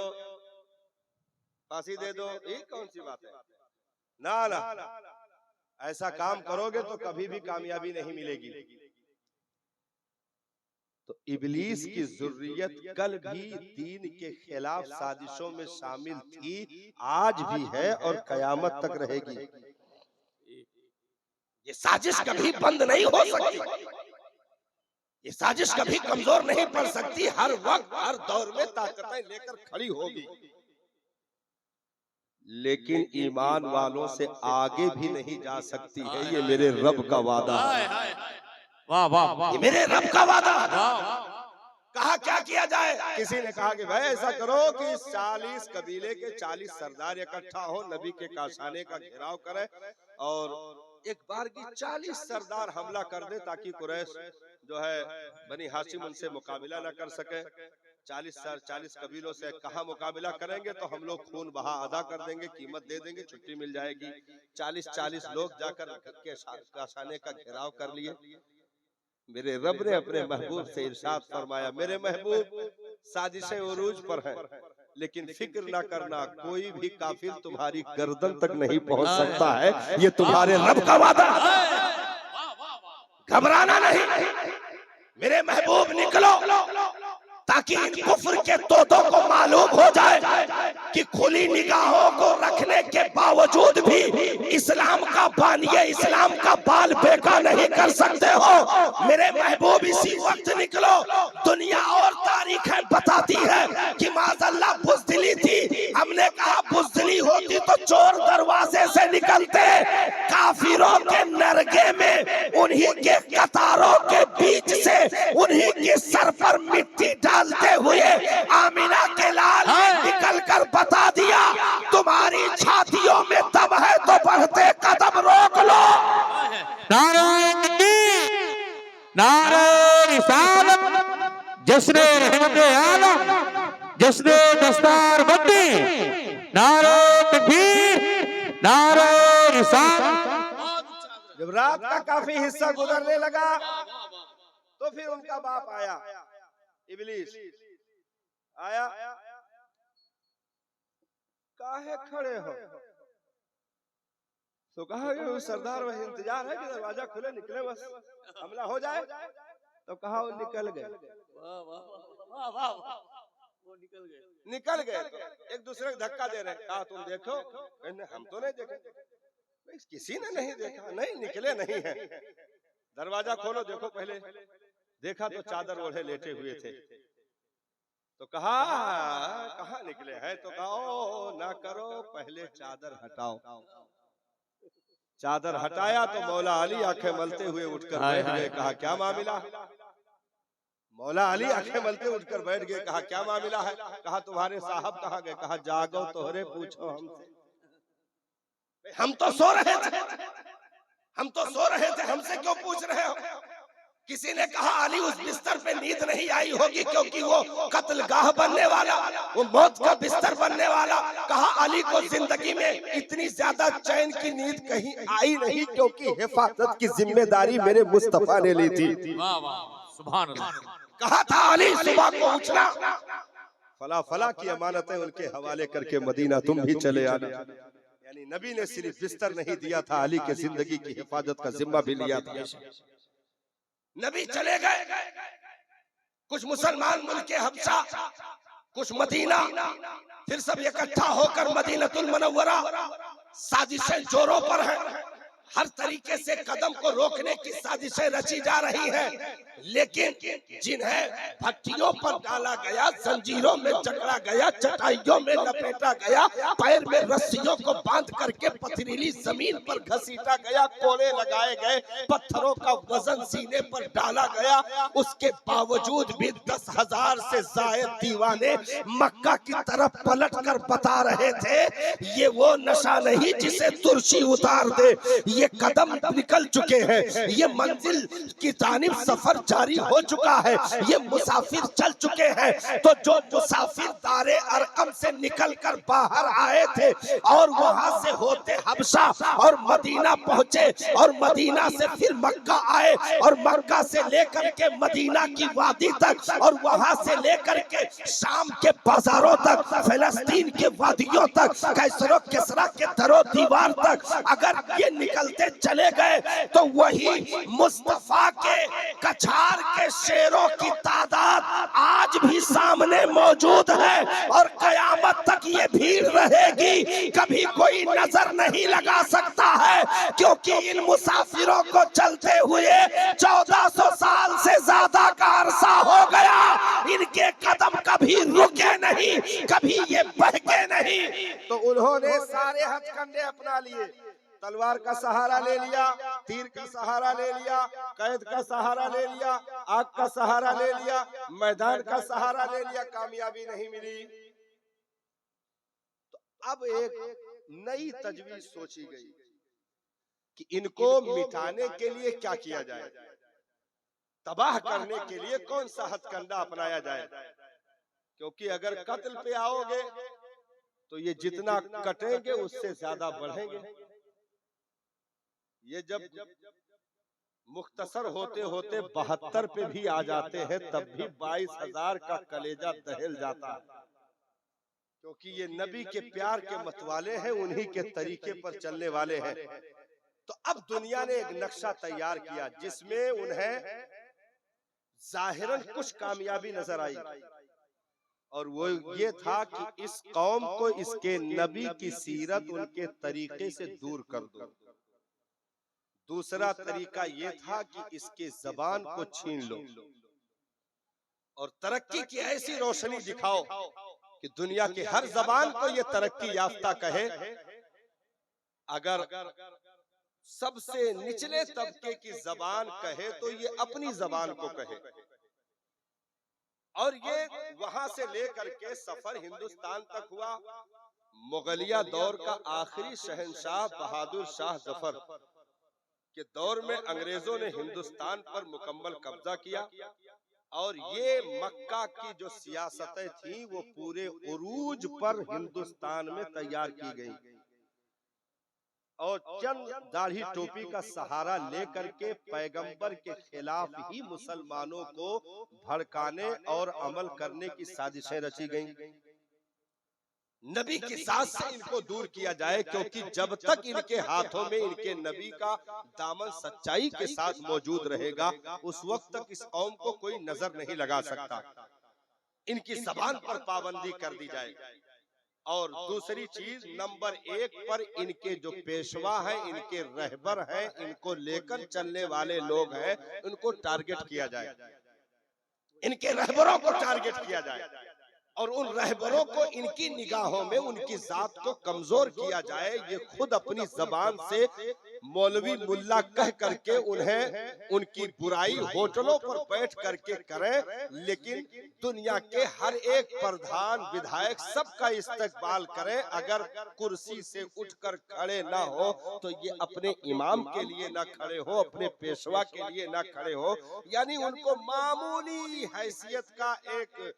फांसी दे दो, ये कौन सी बात है? ना ना, ऐसा काम करोगे तो कभी भी कामयाबी नहीं मिलेगी। तो इब्लीस की ज़ुर्रियत कल भी दीन के खिलाफ साजिशों में शामिल थी, आज भी है और कयामत तक रहेगी। ये साजिश कभी बंद नहीं हो सकती, ये साजिश कभी कमजोर नहीं पड़ सकती। हर वक्त हर दौर में ताकतें लेकर खड़ी होगी, लेकिन ईमान वालों से आगे भी नहीं जा सकती है। ये मेरे रब का वादा है। वाह वाह वाह, ये मेरे रब का वादा है। वाह कहा क्या किया जाए? किसी ने कहा कि भाई ऐसा करो कि 40 कबीले के 40 सरदार इकट्ठा हो, नबी के काशाने का घेराव करें और एक बार की 40 सरदार हमला कर दे, ताकि कुरैश जो है बनी हाशिम उनसे मुकाबला न कर सके। 40 कबीलों से कहाँ मुकाबला करेंगे, तो हम लोग खून बहा अदा कर देंगे, कीमत दे देंगे, छुट्टी मिल जाएगी। 40 लोग जाकर काशाने का घेराव कर लिए। मेरे रब ने अपने महबूब से इरशाद फरमाया, मेरे महबूब साजिशें उरूज पर हैं, लेकिन फिक्र ना करना, कोई भी काफिर तुम्हारी गर्दन तक नहीं पहुंच सकता है। ये तुम्हारे रब का वादा, घबराना नहीं। मेरे महबूब निकलो, ताकि इन कुफ्र के तोतों को मालूम हो जाए कि खुली निगाहों को रखने के बावजूद भी इस्लाम का बानिए इस्लाम का बाल बेका नहीं कर सकते हो। मेरे महबूब इसी वक्त निकलो। दुनिया और तारीखें बताती है कि माज़अल्लाह बुज़दिली थी। हमने कहा बुज़दिली होती तो चोर दरवाजे से निकलते, काफिरों के नरगे में उन्हीं के कतारों के बीच से उन्हीं के सर पर मिट्टी डालते हुए आमिना के लाल ने निकल कर बता दिया, तुम्हारी छातियों में दम है तो बढ़ते कदम रोक लो। नारे तकबीर, नारे रिसालत, जश्न रहमत आलम, जश्न दस्तार बंदी, नारे तकबीर, नारे रिसालत। जब रात का काफी हिस्सा गुजरने लगा तो फिर उनका बाप आया, इब्लीस आया। काहे खड़े हो? तो कहा कि सरदार वही इंतजार है कि दरवाजा खुले, निकले बस हमला हो जाए। तो कहा वो निकल गए। निकल गए तो एक दूसरे को धक्का दे रहे। कहा तुम देखो, हम तो नहीं देखे। किसी ने नहीं देखा, नहीं निकले नहीं है। दरवाजा खोलो, देखो। पहले देखा तो चादर ओढ़े लेटे हुए थे। तो कहा कहाँ निकले हैं? तो कहा ना करो, पहले चादर हटाओ। चादर हटाया तो मौला अली आंखें मलते हुए उठकर बैठ गए। कहा क्या मामला? मौला अली आंखें मलते उठकर बैठ गए। कहा क्या मामला है? कहा तुम्हारे साहब कहाँ गए? कहा जागो तोहरे पूछो हमसे। हम तो सो रहे थे, हम तो सो रहे थे, हमसे क्यों पूछ रहे हो? किसी ने कहा अली उस बिस्तर पे नींद नहीं आई होगी क्योंकि वो कत्लगाह बनने वाला, वो मौत का बिस्तर बनने वाला। कहा अली को जिंदगी में इतनी ज्यादा चैन की नींद कहीं आई नहीं क्योंकि हिफाजत की जिम्मेदारी मेरे मुस्तफा ने ली थी। वाह वाह सुभान अल्लाह। कहा था अली सुबह को उठना, फला फला की अमानतें उनके हवाले करके मदीना तुम भी चले आना। यानी नबी ने सिर्फ बिस्तर नहीं दिया था, अली के जिंदगी की हिफाजत का जिम्मा भी लिया था। नबी चले गए। कुछ मुसलमान मुल्क हबशा, कुछ मदीना, फिर सब इकट्ठा होकर मदीनतुल मुनव्वरा साजिशें जोरों पर है। हर तरीके से कदम को रोकने की साजिशें रची जा रही हैं, लेकिन जिन्हें भट्टियों पर डाला गया, जंजीरों में जकड़ा गया, चटाइयों में लपेटा गया, पैर में रस्सियों को बांध करके पथरीली जमीन पर घसीटा गया, कोड़े लगाए गए, पत्थरों का वजन सीने पर डाला गया, उसके बावजूद भी 10,000 से जायद दीवाने मक्का की तरफ पलट कर बता रहे थे ये वो नशा नहीं जिसे तुर्शी उतार दे। ये कदम निकल चुके हैं, ये मंजिल की जानिब सफर जारी हो चुका है, ये मुसाफिर चल चुके हैं। तो जो मुसाफिर दारे अरकम से निकलकर बाहर आए थे और वहां से होते हबशा और मदीना पहुंचे और मदीना से फिर मक्का आए और मक्का से लेकर के मदीना की वादी तक और वहां से लेकर के शाम के बाजारों तक, फिलिस्तीन के वादियों तक, कैसरो किसरा के दरो दीवार तक अगर ये निकलते चले गए तो वही मुस्तफा के कछार के शेरों की तादाद आज भी सामने मौजूद है और कयामत तक ये भीड़ रहेगी। कभी कोई नजर नहीं लगा सकता है क्योंकि इन मुसाफिरों को चलते हुए 1400 साल से ज्यादा का अरसा हो गया। इनके कदम कभी रुके नहीं, कभी ये बहके नहीं। तो उन्होंने सारे हथकंडे अपना लिए, तलवार का सहारा ले लिया, तीर का सहारा ले लिया, कैद का सहारा ले लिया, आग का सहारा ले लिया, मैदान का सहारा ले लिया, कामयाबी नहीं मिली। तो अब एक नई तजवीज सोची गई कि इनको मिटाने के लिए क्या किया जाए, तबाह करने के लिए कौन सा हथकंडा अपनाया जाए। क्योंकि अगर कत्ल पे आओगे तो ये जितना कटेंगे उससे ज्यादा बढ़ेंगे। ये जब मुख्तसर होते होते 72 पे भी आ जाते हैं तब भी 22,000 का कलेजा दहल जाता है, क्योंकि ये नबी के प्यार के मतवाले हैं, उन्हीं के तरीके पर चलने वाले हैं। तो अब दुनिया ने एक नक्शा तैयार किया जिसमें उन्हें जाहिरन कुछ कामयाबी नजर आई और वो ये था कि इस कौम को इसके नबी की सीरत, उनके तरीके से दूर कर दो। दूसरा तरीका ये था कि इसके जबान को छीन लो और तरक्की की ऐसी रोशनी दिखाओ कि दुनिया के हर जबान को ये तरक्की याफ्ता कहे। अगर सबसे निचले तबके की जबान कहे तो ये अपनी जबान को कहे। और ये वहां से लेकर के सफर हिंदुस्तान तक हुआ। मुगलिया दौर का आखिरी शहंशाह बहादुर शाह जफर के दौर में अंग्रेजों ने हिंदुस्तान पर मुकम्मल कब्जा किया और ये मक्का की जो सियासतें थी वो पूरे उरूज पर हिंदुस्तान में तैयार की गई और चंद दाढ़ी टोपी का सहारा लेकर के पैगंबर के खिलाफ ही मुसलमानों को भड़काने और अमल करने की साजिशें रची गईं। नबी की साथ से इनको दूर किया जाए, क्योंकि जब तक इनके हाथों में इनके नबी का दामन सच्चाई के साथ मौजूद रहेगा उस वक्त तक इस कौम को कोई नजर नहीं लगा सकता। इनकी जबान पर पाबंदी कर दी जाए। और दूसरी चीज, नंबर 1 पर इनके जो पेशवा हैं, इनके रहबर हैं, इनको लेकर चलने वाले लोग हैं, उनको टारगेट किया जाए, इनके रहबरों को टारगेट किया जाए और उन रहबरों को इनकी निगाहों में उनकी जात को कमजोर किया जाए, ये खुद अपनी जबान से मौलवी मुल्ला कह करके उन्हें उनकी बुराई होटलों पर बैठ करके करें, लेकिन दुनिया के हर एक प्रधान विधायक सबका इस्तकबाल करें, अगर कुर्सी से उठकर खड़े ना हो तो ये अपने इमाम के लिए ना खड़े हो, अपने पेशवा के लिए ना खड़े हो, यानी उनको मामूली हैसियत का एक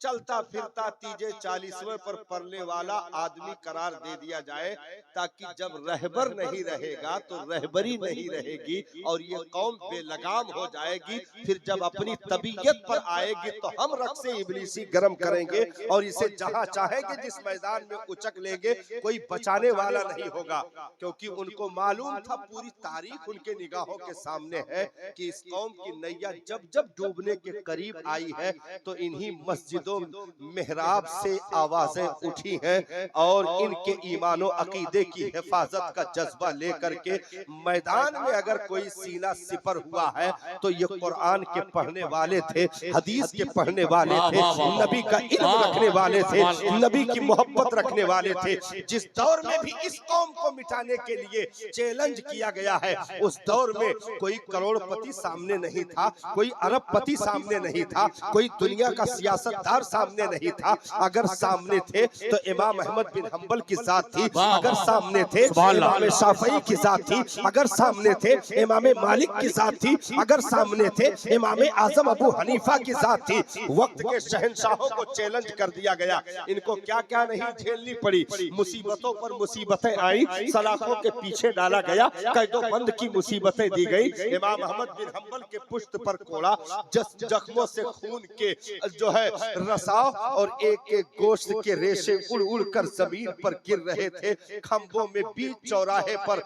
चलता फिरता तीजे 40वें पर पड़ने वाला आदमी करार दे दिया जाए, ताकि जब रहबर नहीं रहेगा तो रहबरी नहीं रहेगी और ये कौम बेलगाम हो जाएगी। फिर जब अपनी तबीयत पर आएगी तो हम रख से इब्लीसी गरम करेंगे और इसे जहां चाहेंगे जिस मैदान में उचक लेंगे, कोई बचाने वाला नहीं होगा, क्योंकि उनको मालूम था, पूरी तारीख उनके निगाहों के सामने है कि इस कौम की नैया जब जब डूबने के करीब आई है तो इन्हीं मस्जिदों मेहराब से आवाजें उठी हैं और इनके ईमानो अकीदे की हिफाजत का जज्बा लेकर के मैदान में अगर कोई सीना सिपर हुआ है तो ये कुरान के पढ़ने वाले थे, हदीस के पढ़ने वाले थे, नबी का इल्म रखने वाले थे, नबी की मोहब्बत रखने वाले थे। जिस दौर में भी इस कौम को मिटाने के लिए चैलेंज किया गया है, उस दौर में कोई करोड़पति सामने नहीं था, कोई अरबपति सामने नहीं था, कोई दुनिया का सियासतदार सामने नहीं था। अगर सामने थे तो इमाम अहमद बिन हंबल की जात थी, अगर सामने थे इमाम शाफई की जात थी, अगर सामने थे इमाम मालिक की जात थी, अगर सामने थे इमाम आजम अबू हनीफा की जात थी। वक्त के शहंशाहों को चैलेंज कर दिया गया, इनको क्या क्या नहीं झेलनी पड़ी, मुसीबतों पर मुसीबतें आई, सलाखों के पीछे डाला गया, कैदोबंद की मुसीबतें दी गई। इमाम अहमद बिन हंबल के पुश्त पर कोड़ा, जख्मों से खून के जो है रसाव और एक एक गोश्त के रेशे उड़ उड़ कर जमीन पर गिर रहे थे। खंभों में बीच चौराहे पर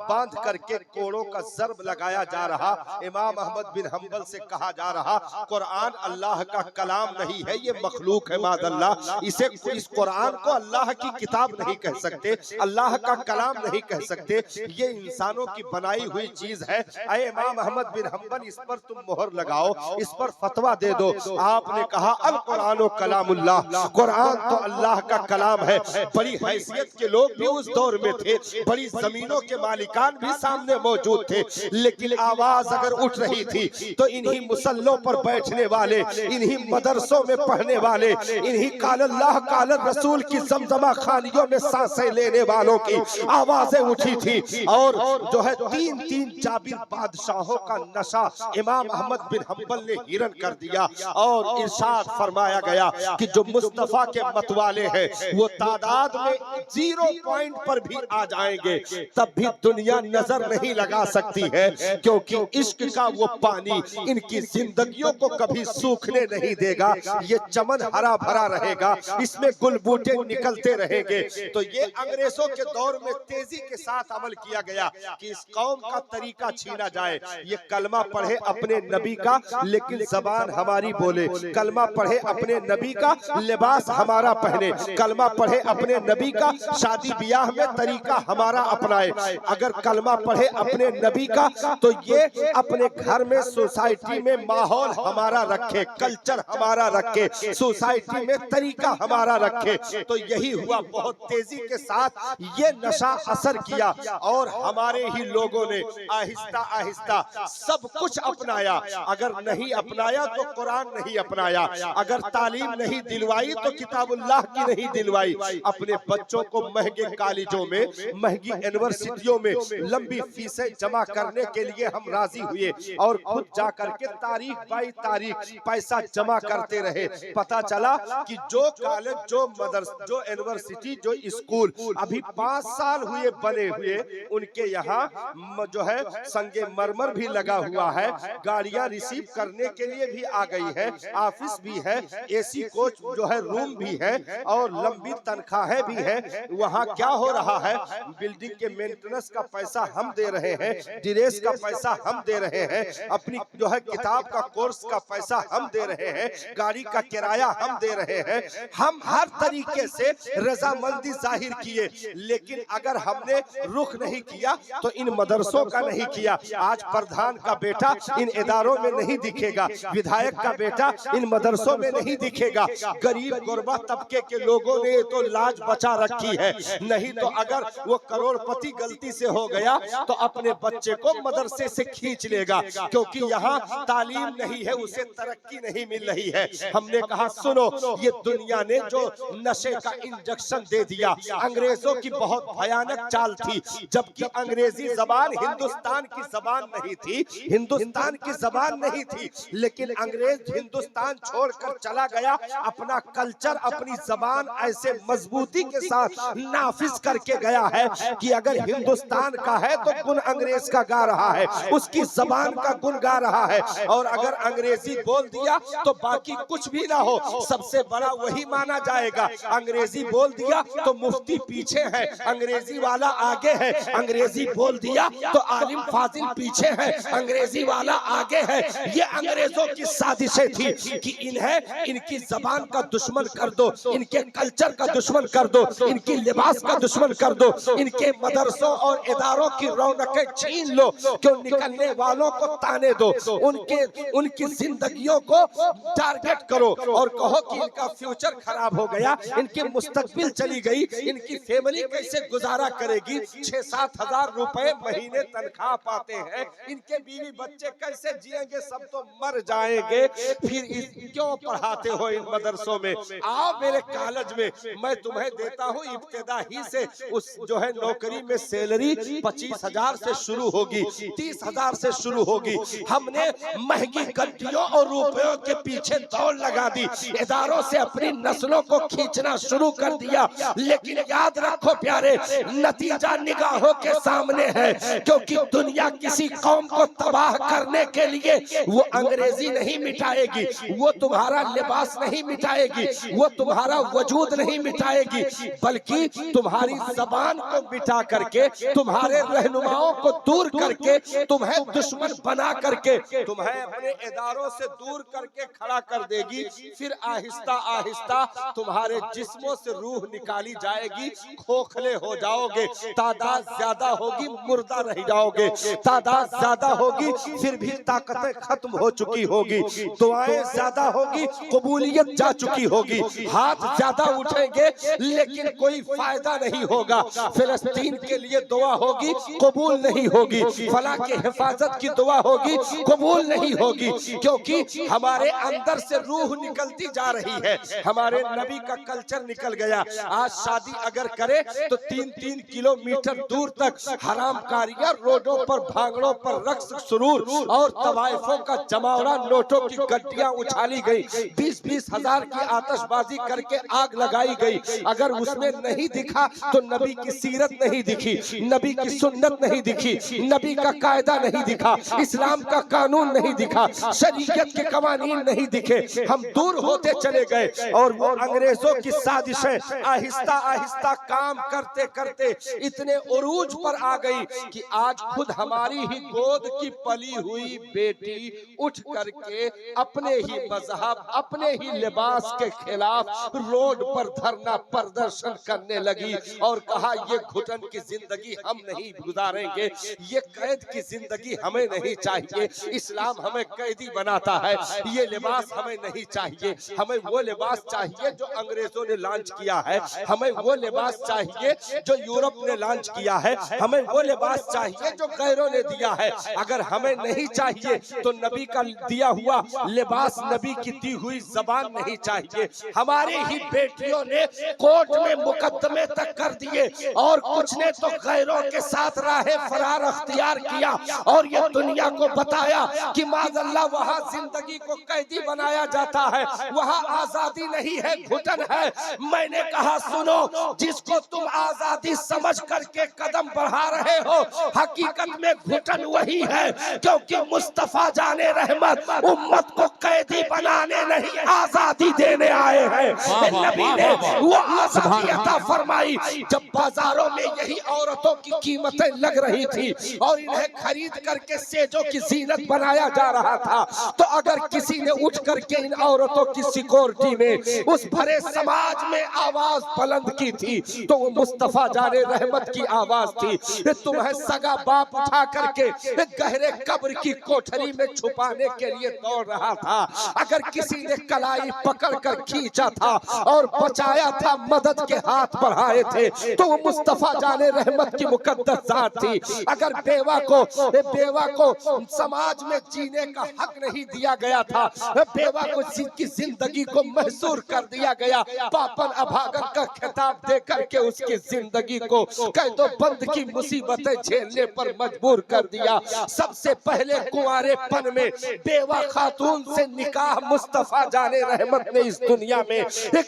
बांध करके कोड़ों का ज़र्ब लगाया जा रहा। इमाम अहमद बिन हंबल से कहा जा रहा, कुरान अल्लाह का कलाम नहीं है, ये मखलूक है मादअल्लाह। इसे इस कुरान को अल्लाह की किताब नहीं कह सकते, अल्लाह का कलाम नहीं कह सकते, ये इंसानों की बनाई हुई चीज है। ऐ इमाम अहमद बिन हंबल, इस पर तुम मोहर लगाओ, इस पर फतवा दे दो। आपने कहा अल कुरान कलामुल्लाह, कुरान तो अल्लाह का कलाम है। बड़ी हैसियत के लोग भी उस दौर में थे, बड़ी जमीनों के मालिकान भी सामने मौजूद थे, लेकिन आवाज अगर उठ रही थी तो इन्हीं मुसल्लों पर बैठने वाले, इन्हीं मदरसों में पढ़ने वाले, इन्हीं काल अल्लाह काल रसूल की जमजमा खानियों में सांसें लेने वालों की आवाजें उठी थी। और जो है तीन तीन जाबिर बादशाहों का नशा इमाम अहमद बिन हंबल ने हिरन कर दिया और इरशाद फरमाया गया कि जो मुस्तफा के मतवाले हैं वो तादाद में 0 पॉइंट पर भी आ जाएंगे तब भी दुनिया नजर नहीं लगा सकती है, क्योंकि इश्क का वो पानी इनकी जिंदगियों को कभी सूखने नहीं देगा। ये चमन हरा भरा रहेगा, इसमें गुल बूटे निकलते रहेंगे। तो ये अंग्रेजों के दौर में तेजी के साथ अमल किया गया कि इस कौम का तरीका छीना जाए। ये कलमा पढ़े अपने नबी का, लेकिन जबान हमारी बोले, कलमा पढ़े अपने नबी का, लिबास हमारा पहने, कलमा पढ़े अपने नबी का, शादी ब्याह में तरीका हमारा अपनाए। अगर कलमा पढ़े अपने नबी का तो ये अपने घर में सोसाइटी में माहौल हमारा रखे, कल्चर हमारा रखे, सोसाइटी में तरीका हमारा रखे। तो यही हुआ, बहुत तेजी के साथ ये नशा असर किया और हमारे ही लोगों ने आहिस्ता आहिस्ता सब कुछ अपनाया। अगर नहीं अपनाया तो कुरान नहीं अपनाया, अगर तालीम नहीं दिलवाई तो किताबुल्लाह की नहीं दिलवाई। अपने बच्चों को महंगे कॉलेजों में, महंगी यूनिवर्सिटियों में लंबी फीसें जमा करने के लिए हम राजी हुए और खुद जा करके तारीख बाई तारीख पैसा जमा करते रहे। पता चला कि जो कॉलेज, जो मदरसा, जो यूनिवर्सिटी, जो स्कूल अभी 5 साल हुए बने हुए, उनके यहाँ जो है संगे मरमर भी लगा हुआ है, गाड़ियां रिसीव करने के लिए भी आ गई है, ऑफिस भी है, एसी कोच जो है रूम भी है और लंबी तनख्वाहें भी है। वहाँ क्या हो रहा है, बिल्डिंग के मेंटेनेंस का पैसा हम दे रहे हैं, ड्रेस का पैसा हम दे रहे हैं, अपनी जो है किताब का कोर्स का पैसा हम दे रहे हैं, गाड़ी का किराया हम दे रहे हैं। हम हर तरीके से रजामंदी जाहिर किए, लेकिन अगर हमने रुख नहीं किया तो इन मदरसों का नहीं किया। आज प्रधान का बेटा इन इदारों में नहीं दिखेगा, विधायक का बेटा इन मदरसों में ने नहीं दिखेगा। गरीब गुरबा तबके के लोगों ने तो लाज बचा रखी है, नहीं तो अगर वो करोड़पति गलती से हो गया तो अपने बच्चे को मदरसे से खींच लेगा, क्योंकि यहाँ तालीम नहीं है, उसे तरक्की नहीं मिल रही है। हमने कहा सुनो, ये दुनिया ने जो नशे का इंजेक्शन दे दिया, अंग्रेजों की बहुत भयानक चाल थी। जबकि अंग्रेजी जबान हिंदुस्तान की जबान नहीं थी, हिंदुस्तान की जबान नहीं थी, लेकिन अंग्रेज हिंदुस्तान छोड़कर चला गया, अपना कल्चर अपनी जबान ऐसे मजबूती के साथ नाफिज करके गया है कि अगर हिंदुस्तान का है तो गुण अंग्रेज का गा रहा है, उसकी जबान का गुण गा रहा है। और अगर अंग्रेजी बोल दिया तो बाकी कुछ भी ना हो, सबसे बड़ा वही माना जाएगा। अंग्रेजी बोल दिया तो मुफ्ती पीछे है, अंग्रेजी वाला आगे है। अंग्रेजी बोल दिया तो आलिम फाजिल पीछे है, अंग्रेजी वाला आगे है। ये अंग्रेजों की साजिशें थी कि इन्हें इनकी जबान का दुश्मन कर दो, इनके कल्चर का दुश्मन कर दो, इनकी लिबास का दुश्मन कर दो, इनके मदरसों और इदारों की रौनकें छीन लो, क्यों निकलने वालों को ताने दो, उनकी जिंदगियों को टारगेट करो और कहो कि इनका फ्यूचर खराब हो गया, इनकी मुस्तकबिल चली गई, इनकी फैमिली कैसे गुजारा करेगी, 6-7 हजार रुपए महीने तनख्वाह पाते हैं, इनके बीवी बच्चे कैसे जिएंगे, सब तो मर जाएंगे, फिर क्यों पढ़ाते हो इन मदरसों में। आओ मेरे कॉलेज में, मैं तुम्हें देता हूँ इब्तिदा ही से, उस जो है नौकरी में सैलरी 25,000 से शुरू होगी, 30,000 से शुरू होगी। हमने महंगी गड्डियों और रुपयों के पीछे दौड़ लगा दी, इदारों से अपनी नस्लों को खींचना शुरू कर दिया। लेकिन याद रखो प्यारे, नतीजा निगाहों के सामने है, क्योंकि दुनिया किसी कौम को तबाह करने के लिए वो अंग्रेजी नहीं मिटाएगी, वो तुम्हारा लिबास नहीं मिटाएगी, वो तुम्हारा वजूद नहीं मिटाएगी, बल्कि तुम्हारी जबान को मिटा करके, तुम्हारे रहनुमाओं को दूर करके, तुम्हें दुश्मन बना करके, तुम्हें अपने इदारों से दूर करके खड़ा कर देगी। फिर आहिस्ता आहिस्ता तुम्हारे जिस्मों से रूह निकाली जाएगी, खोखले हो जाओगे, तादाद ज्यादा होगी, मुर्दा रह जाओगे, तादाद ज्यादा होगी, फिर भी ताकतें खत्म हो चुकी होगी, दुआएं ज्यादा होगी, कबूलियत जा चुकी होगी, हाथ ज्यादा उठेंगे लेकिन कोई फायदा नहीं होगा। फिलिस्तीन के लिए दुआ होगी, कबूल नहीं होगी, फला के हिफाजत की दुआ होगी, कबूल नहीं होगी, क्योंकि हमारे अंदर से रूह निकलती जा रही है, हमारे नबी का कल्चर निकल गया। आज शादी अगर करे तो 3-3 किलोमीटर दूर तक हरामकारियां, रोडों पर भांगड़ों पर रक्स सुरूर और तवाइफों का जमावड़ा, नोटों की गड्डियां उछाली गई, 20-20 हजार की आतिशबाजी करके आग लगाई गई। अगर उसमें नहीं दिखा तो नबी की सीरत नहीं दिखी, नबी की सुन्नत नहीं दिखी, नबी का कायदा नहीं दिखा, इस्लाम का कानून नहीं दिखा, शरीयत के कवानीन नहीं दिखे। हम दूर होते चले गए और वो अंग्रेजों की साजिशें आहिस्ता आहिस्ता काम करते करते इतने उरूज पर आ गई कि आज खुद हमारी ही गोद की पली हुई बेटी उठ करके अपने ही मजहब, अपने ही लिबास के खिलाफ रोड पर धरना प्रदर्शन करने लगी और कहा ये घुटन की जिंदगी हम नहीं गुजारेंगे, ये कैद की जिंदगी हमें नहीं चाहिए, इस्लाम हमें कैदी बनाता है, ये लिबास हमें नहीं चाहिए, हमें वो लिबास चाहिए जो अंग्रेजों ने लॉन्च किया है, हमें वो लिबास चाहिए जो यूरोप ने लॉन्च किया है, हमें वो लिबास चाहिए जो गैरों ने दिया है। अगर हमें नहीं चाहिए तो नबी का दिया हुआ लिबास, नबी की दी हुई जबान नहीं चाहिए। हमारी ही बेटियों ने कोर्ट में मुकदमे तक कर दिए और कुछ ने तो गैरों के साथ राहे फरार अख्तियार किया और ये दुनिया को बताया कि माज़अल्लाह वहाँ जिंदगी को कैदी बनाया जाता है, वहाँ आजादी नहीं है, घुटन है। मैंने कहा सुनो, जिसको तुम आजादी समझ करके कदम बढ़ा रहे हो, हकीकत में घुटन वही है, क्योंकि मुस्तफा जाने रहमत उम्मत को कैदी बनाने नहीं आजादी देने आए हैं। नबी ने वो आजादी अता फरमाई जब बाजारों में यही औरतों की कीमतें लग रही थी और इन्हें खरीद करके सेजों की जीनत बनाया जा रहा था। तो अगर किसी ने उठ करके इन औरतों की सिक्योरिटी में उस भरे समाज में आवाज बुलंद की थी तो वो मुस्तफा जाने रहमत की आवाज थी। तुम्हें सगा बाप उठा करके गहरे कब्र की कोठरी में छुपाने के लिए दौड़ रहा था। अगर किसी किसी ने कलाई पकड़कर खींचा था और बचाया था, मदद के हाथ बढ़ाए थे, तो वो मुस्तफा जाने रहमत की मुकद्दस जात थी। अगर बेवा को समाज में जीने का हक नहीं दिया गया था, बेवा को की जिंदगी को महसूर कर दिया गया, पापन अभागन का खिताब दे करके उसकी जिंदगी को कैदोबंद की मुसीबतें झेलने पर मजबूर कर दिया। सबसे पहले कुंवारेपन में बेवा खातून से निकाह मुस्तफा जाने रहमत ने इस दुनिया में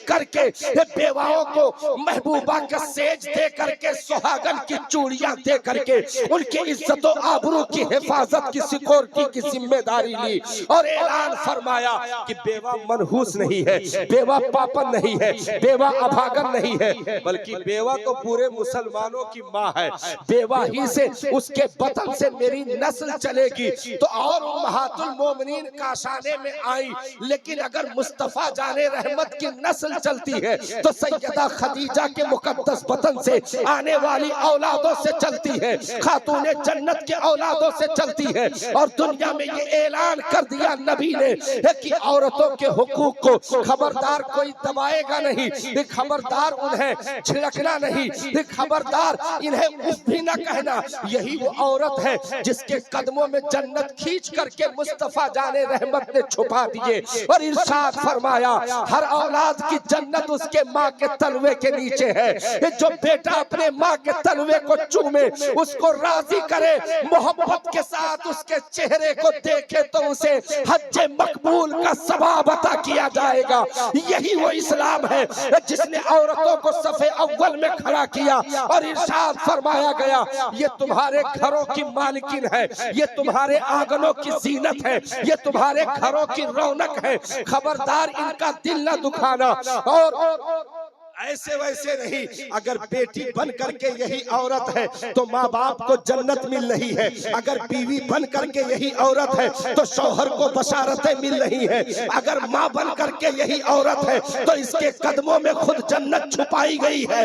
करके बेवाओं को महबूबा का सेज दे करके, सुहागन की चूड़ियां दे करके उनकी इज्जत और आबरू की हिफाजत की सिक्योरिटी की जिम्मेदारी ली और ऐलान फरमाया कि बेवा मनहूस नहीं है, बेवा पापन नहीं है, बेवा अभागन नहीं है, बल्कि बेवा तो पूरे मुसलमानों की माँ है। बेवा ही से, उसके बतन से मेरी नस्ल चलेगी। तो और उम्महातुल मोमिनीन काशाने में आई, लेकिन अगर मुस्तफा जाने रहमत की नस्ल चलती है तो सैयदा खदीजा के मुकद्दस बतन से आने वाली औलादों से चलती है, खातूने जन्नत के औलादों से चलती है। और दुनिया में ये ऐलान कर दिया नबी ने कि औरतों के हुकूक को खबरदार कोई दबाएगा नहीं, खबरदार उन्हें छिड़कना नहीं, खबरदार इन्हें उफ भी न कहना। यही वो औरत है जिसके कदमों में जन्नत खींच करके मुस्तफा जाने रहमत ने छुपा दिए और इरशाद फरमाया, हर औलाद की जन्नत उसके माँ के तलवे के नीचे है। जो बेटा अपने माँ के तलवे को चूमे, उसको राजी करे, मोहब्बत के साथ उसके चेहरे को देखे तो उसे हज्जे मकबूल का सवाब अता किया जाएगा। यही वो इस्लाम है जिसने औरतों को सफे अव्वल में खड़ा किया और इरशाद फरमाया गया, ये तुम्हारे घरों की मालिकिन है, ये तुम्हारे आंगनों की जीनत है, ये तुम्हारे घरों की रौनक है, खबरदार इनका दिल न दुखाना। और ऐसे वैसे नहीं, अगर बेटी बन करके यही औरत है तो माँ बाप को जन्नत मिल रही है, अगर बीवी बन करके यही औरत है तो शौहर को बशारतें मिल रही है, अगर माँ बन करके यही औरत है तो इसके कदमों में खुद जन्नत छुपाई गई है।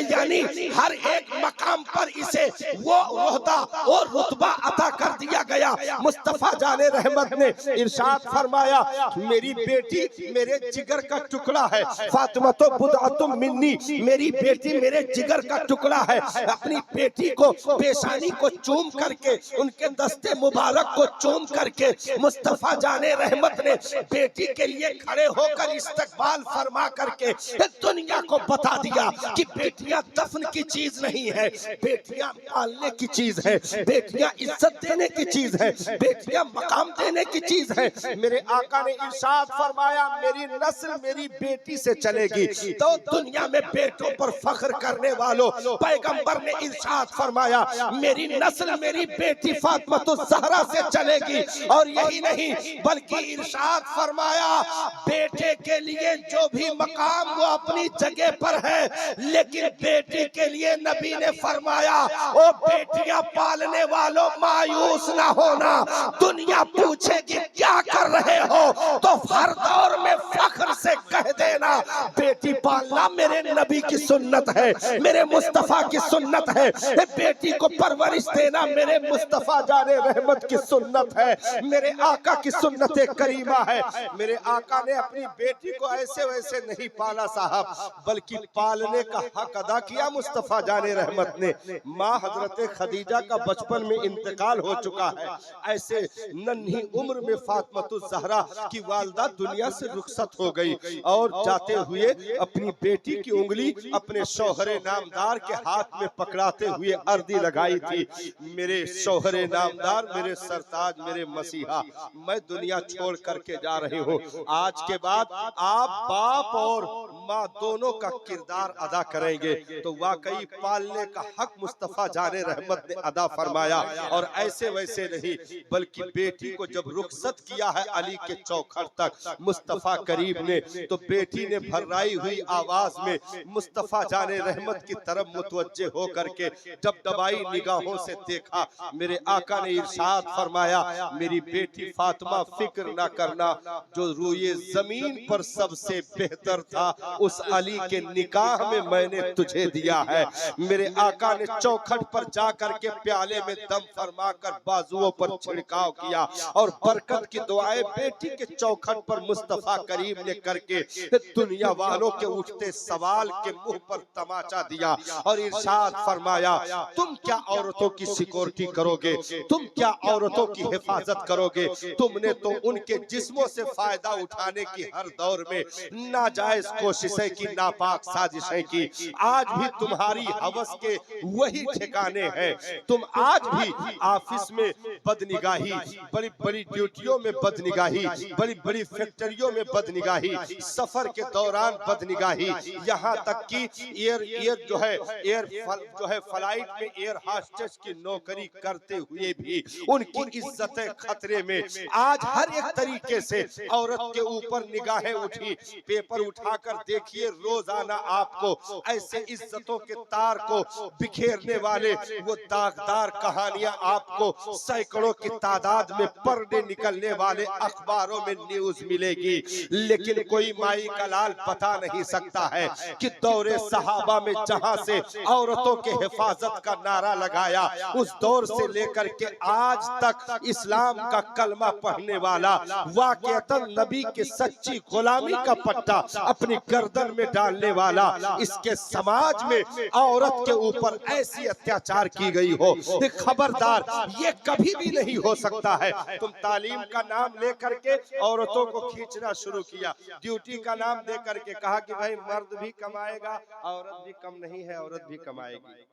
यानी हर एक मकाम पर इसे वो ओहदा और रुतबा अता कर दिया गया। मुस्तफा जाने रहमत ने इरशाद फरमाया, मेरी बेटी मेरे जिगर का टुकड़ा है, फातिमा तो बुदअतुम मिन्नी, मेरी बेटी मेरे जिगर का टुकड़ा है। अपनी बेटी को पेशानी को चूम करके, उनके दस्ते मुबारक को चूम करके मुस्तफा जाने रहमत ने बेटी के लिए खड़े होकर इस्तकबाल फरमा करके दुनिया को बता दिया कि बेटियां दफन की चीज नहीं है, बेटियां पालने की चीज है, बेटियां इज्जत देने की चीज है, बेटियां मकाम देने की चीज है। मेरे आका ने इरशाद फरमाया, मेरी नस्ल मेरी बेटी से चलेगी। तो दुनिया में बेटों पर फख्र करने वालों, पैगंबर ने इरशाद फरमाया, मेरी नस्ल मेरी बेटी फातिमा ज़हरा से चलेगी। और यही नहीं बल्कि इरशाद फरमाया, बेटे के लिए जो भी मकाम वो अपनी जगह पर है, लेकिन बेटी के लिए नबी ने फरमाया, ओ बेटियां पालने वालों मायूस ना होना, दुनिया पूछेगी क्या कर रहे हो तो हर दौर में फख्र से कह देना, बेटी पालना मेरे नबी की सुन्नत है, मेरे मुस्तफा की सुन्नत है, बेटी को परवरिश देना मेरे मुस्तफा जाने रहमत की सुन्नत है, मेरे आका की सुन्नत करीमा है। मेरे आका ने अपनी बेटी को ऐसे वैसे नहीं पाला साहब, बल्कि पालने का हक अदा किया मुस्तफा जाने रहमत ने। माँ हजरत खदीजा का बचपन में इंतकाल हो चुका है, ऐसे नन्ही उम्र में फातिमा ज़हरा की वालिदा दुनिया से रुखसत हो गई और जाते हुए अपनी बेटी की उंगली अपने शौहरे नामदार के हाथ में पकड़ाते हुए अर्दी लगाई थी, मेरे शौहरे नामदार, मेरे सरताज, मेरे मसीहा, मैं दुनिया छोड़ करके जा रही हूँ। आज के बाद आप बाप और माँ दोनों का किरदार अदा करेंगे। तो वाकई पालने का हक मुस्तफा जाने रहमत ने अदा फरमाया। और ऐसे वैसे नहीं बल्कि बेटी को जब रुखसत किया है अली के चौखट तक मुस्तफा करीम ने, तो बेटी ने भर्राई हुई आवाज आवाज में मुस्तफा जाने रहमत की तरफ मुतवज्जे हो करके डबडबाई निगाहों से देखा। मेरे आका ने इरशाद फरमाया, मेरी बेटी फातिमा फिक्र ना करना, जो रूए जमीन पर सबसे बेहतर था उस अली के निकाह में मैंने तुझे दिया है। मेरे आका ने चौखट पर जा करके प्याले में दम फरमा कर बाजुओं पर छिड़काव किया और बरकत की दुआएं बेटी के चौखट पर मुस्तफा करीम ने करके दुनिया वालों के उठते सवाल के मुंह पर तमाचा दिया और इरशाद फरमाया, तुम क्या औरतों की सिक्योरिटी करोगे, तुम क्या औरतों की हिफाजत करोगे, तुमने तो उनके जिस्मों से फायदा उठाने की हर दौर में नाजायज कोशिशें की, नापाक साजिशें की। आज भी तुम्हारी हवस के वही ठिकाने हैं। तुम आज भी ऑफिस में बदनिगाही, बड़ी बड़ी ड्यूटियों में बदनिगाही, बड़ी बड़ी फैक्ट्रियों में बदनिगाही, सफर के दौरान बदनिगाही, यहाँ तक कि एयर जो है फ्लाइट में एयर होस्टेस की नौकरी करते हुए भी उनकी इज्जतें खतरे में। आज हर एक तरीके से औरत के ऊपर निगाहें उठी। पेपर उठाकर देखिए, रोजाना आपको ऐसे इज्जतों के तार को बिखेरने वाले वो दागदार कहानियां आपको सैकड़ों की तादाद में पढ़ने निकलने वाले अखबारों में न्यूज मिलेगी। लेकिन कोई माई का लाल बता नहीं सकता है कि दौरे सहाबा में जहां से औरतों के हिफाजत का नारा लगाया, उस दौर से लेकर के आज तक इस्लाम का कलमा पढ़ने वाला वाकईतन नबी के सच्ची गुलामी का पट्टा अपनी गर्दन में डालने वाला, इसके समाज में औरत के ऊपर ऐसी अत्याचार की गई हो, खबरदार, ये कभी भी नहीं हो सकता है। तुम तालीम का नाम लेकर के औरतों को खींचना शुरू किया, ड्यूटी का नाम दे करके कहा कि भाई मर्द भी कमाएगा, औरत भी कम नहीं है, औरत भी कमाएगी।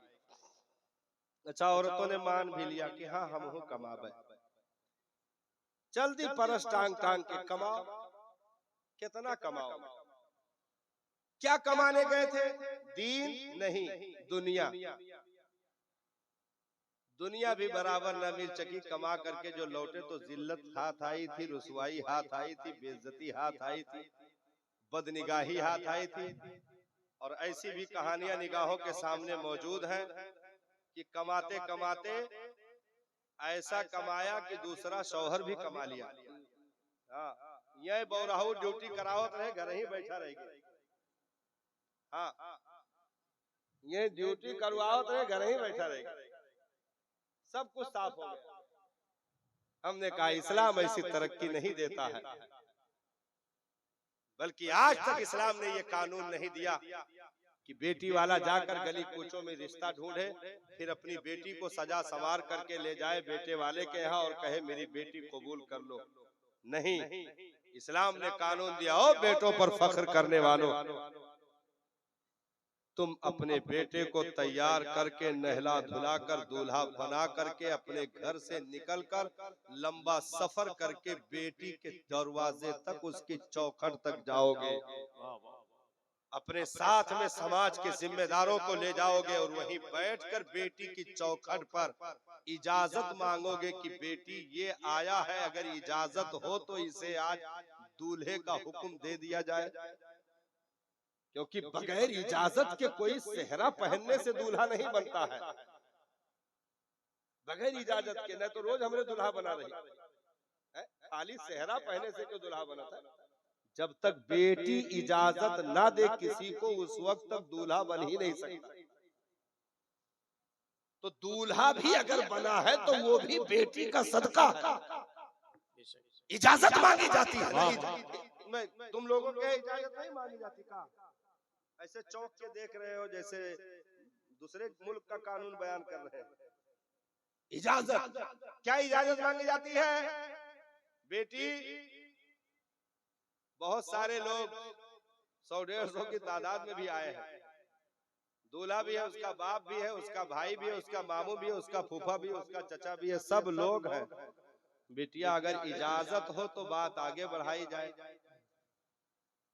अच्छा, औरतों ने मान भी लिया कि हाँ हम हो कमाबे। जल्दी परस टांग टांग के कमाओ। कितना कमाओ? क्या कमाने गए थे? दीन नहीं, दुनिया। दुनिया भी बराबर न मिल सकी। कमा करके जो लौटे तो जिल्लत हाथ आई थी, रुसवाई हाथ आई थी, बेइज्जती हाथ आई थी, बदनिगाही हाथ आई थी। और ऐसी भी कहानियां निगाहों के सामने मौजूद हैं कि कमाते कमाते ऐसा कमाया कि दूसरा शौहर भी कमा लिया। हाँ, ये बौराहू ड्यूटी करावत रहे, घर ही बैठा रहेगी। हाँ, ये ड्यूटी करवावत रहे, घर ही बैठा रहेगा। सब कुछ साफ हो गया। हमने कहा इस्लाम ऐसी तरक्की नहीं देता है, बल्कि आज तक इस्लाम ने ये कानून नहीं दिया कि बेटी वाला जाकर गली कूचों में रिश्ता ढूंढे, फिर अपनी बेटी को सजा संवार करके ले जाए बेटे वाले के यहाँ और कहे मेरी बेटी कबूल कर लो। नहीं, इस्लाम ने कानून दिया, ओ बेटों पर फख्र करने वालों, तुम अपने बेटे को तैयार करके नहला धुलाकर दूल्हा बना करके अपने घर से निकलकर लंबा सफर करके बेटी के दरवाजे तक, उसकी चौखट तक जाओगे। अपने साथ में समाज के जिम्मेदारों को ले जाओगे और वहीं बैठकर बेटी की चौखट पर इजाजत मांगोगे कि बेटी ये आया है, अगर इजाजत हो तो इसे आज दूल्हे का हुक्म दे दिया जाए। क्योंकि बगैर इजाजत के कोई सेहरा पहनने से दूल्हा नहीं बनता है। बगैर इजाजत के, न तो रोज हमरे दूल्हा बना रही है, खाली सेहरा पहने से क्यों दूल्हा बनता है? जब तक बेटी इजाजत ना दे किसी को, उस वक्त तक दूल्हा बन ही नहीं सकता। तो दूल्हा भी अगर बना है तो वो भी बेटी का सदका है। इजाजत मांगी जाती है। तुम लोगों के इजाजत नहीं मांगी जाती का? ऐसे चौंक के देख रहे हो जैसे दूसरे मुल्क का कानून बयान कर रहे हैं। इजाजत क्या इजाजत मांगी जाती है? बेटी, बहुत सारे लोग 100-150 की तादाद में भी आए हैं। दूल्हा भी है, उसका बाप भी है, उसका भाई भी है, उसका मामू भी है, उसका फूफा भी है, उसका चचा भी है, सब लोग हैं। बेटिया अगर इजाजत हो तो बात आगे बढ़ाई जाए।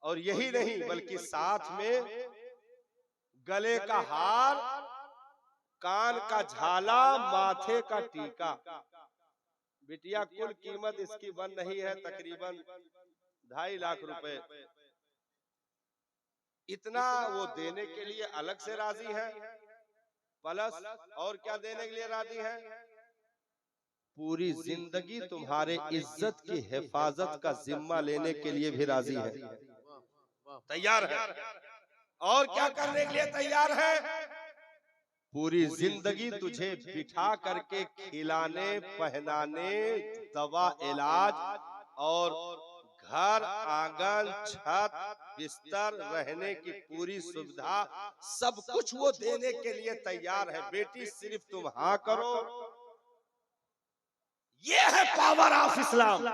और यही नहीं बल्कि साथ में गले का हार, कान का झाला, माथे का टीका। बिटिया कुल कीमत इसकी बन रही है तकरीबन 2.5 लाख रुपए। इतना वो देने के लिए अलग से राजी है, प्लस और क्या देने के लिए राजी है, पूरी जिंदगी तुम्हारे इज्जत की हिफाजत का जिम्मा लेने के लिए भी राजी है, तैयार है। और क्या करने के लिए तैयार है, पूरी जिंदगी तुझे बिठा करके खिलाने, पहनाने, दवा, इलाज और घर, आंगन, छत, बिस्तर, रहने की पूरी सुविधा, सब कुछ वो देने के लिए तैयार है। बेटी सिर्फ तुम हाँ करो। ये है पावर ऑफ इस्लाम।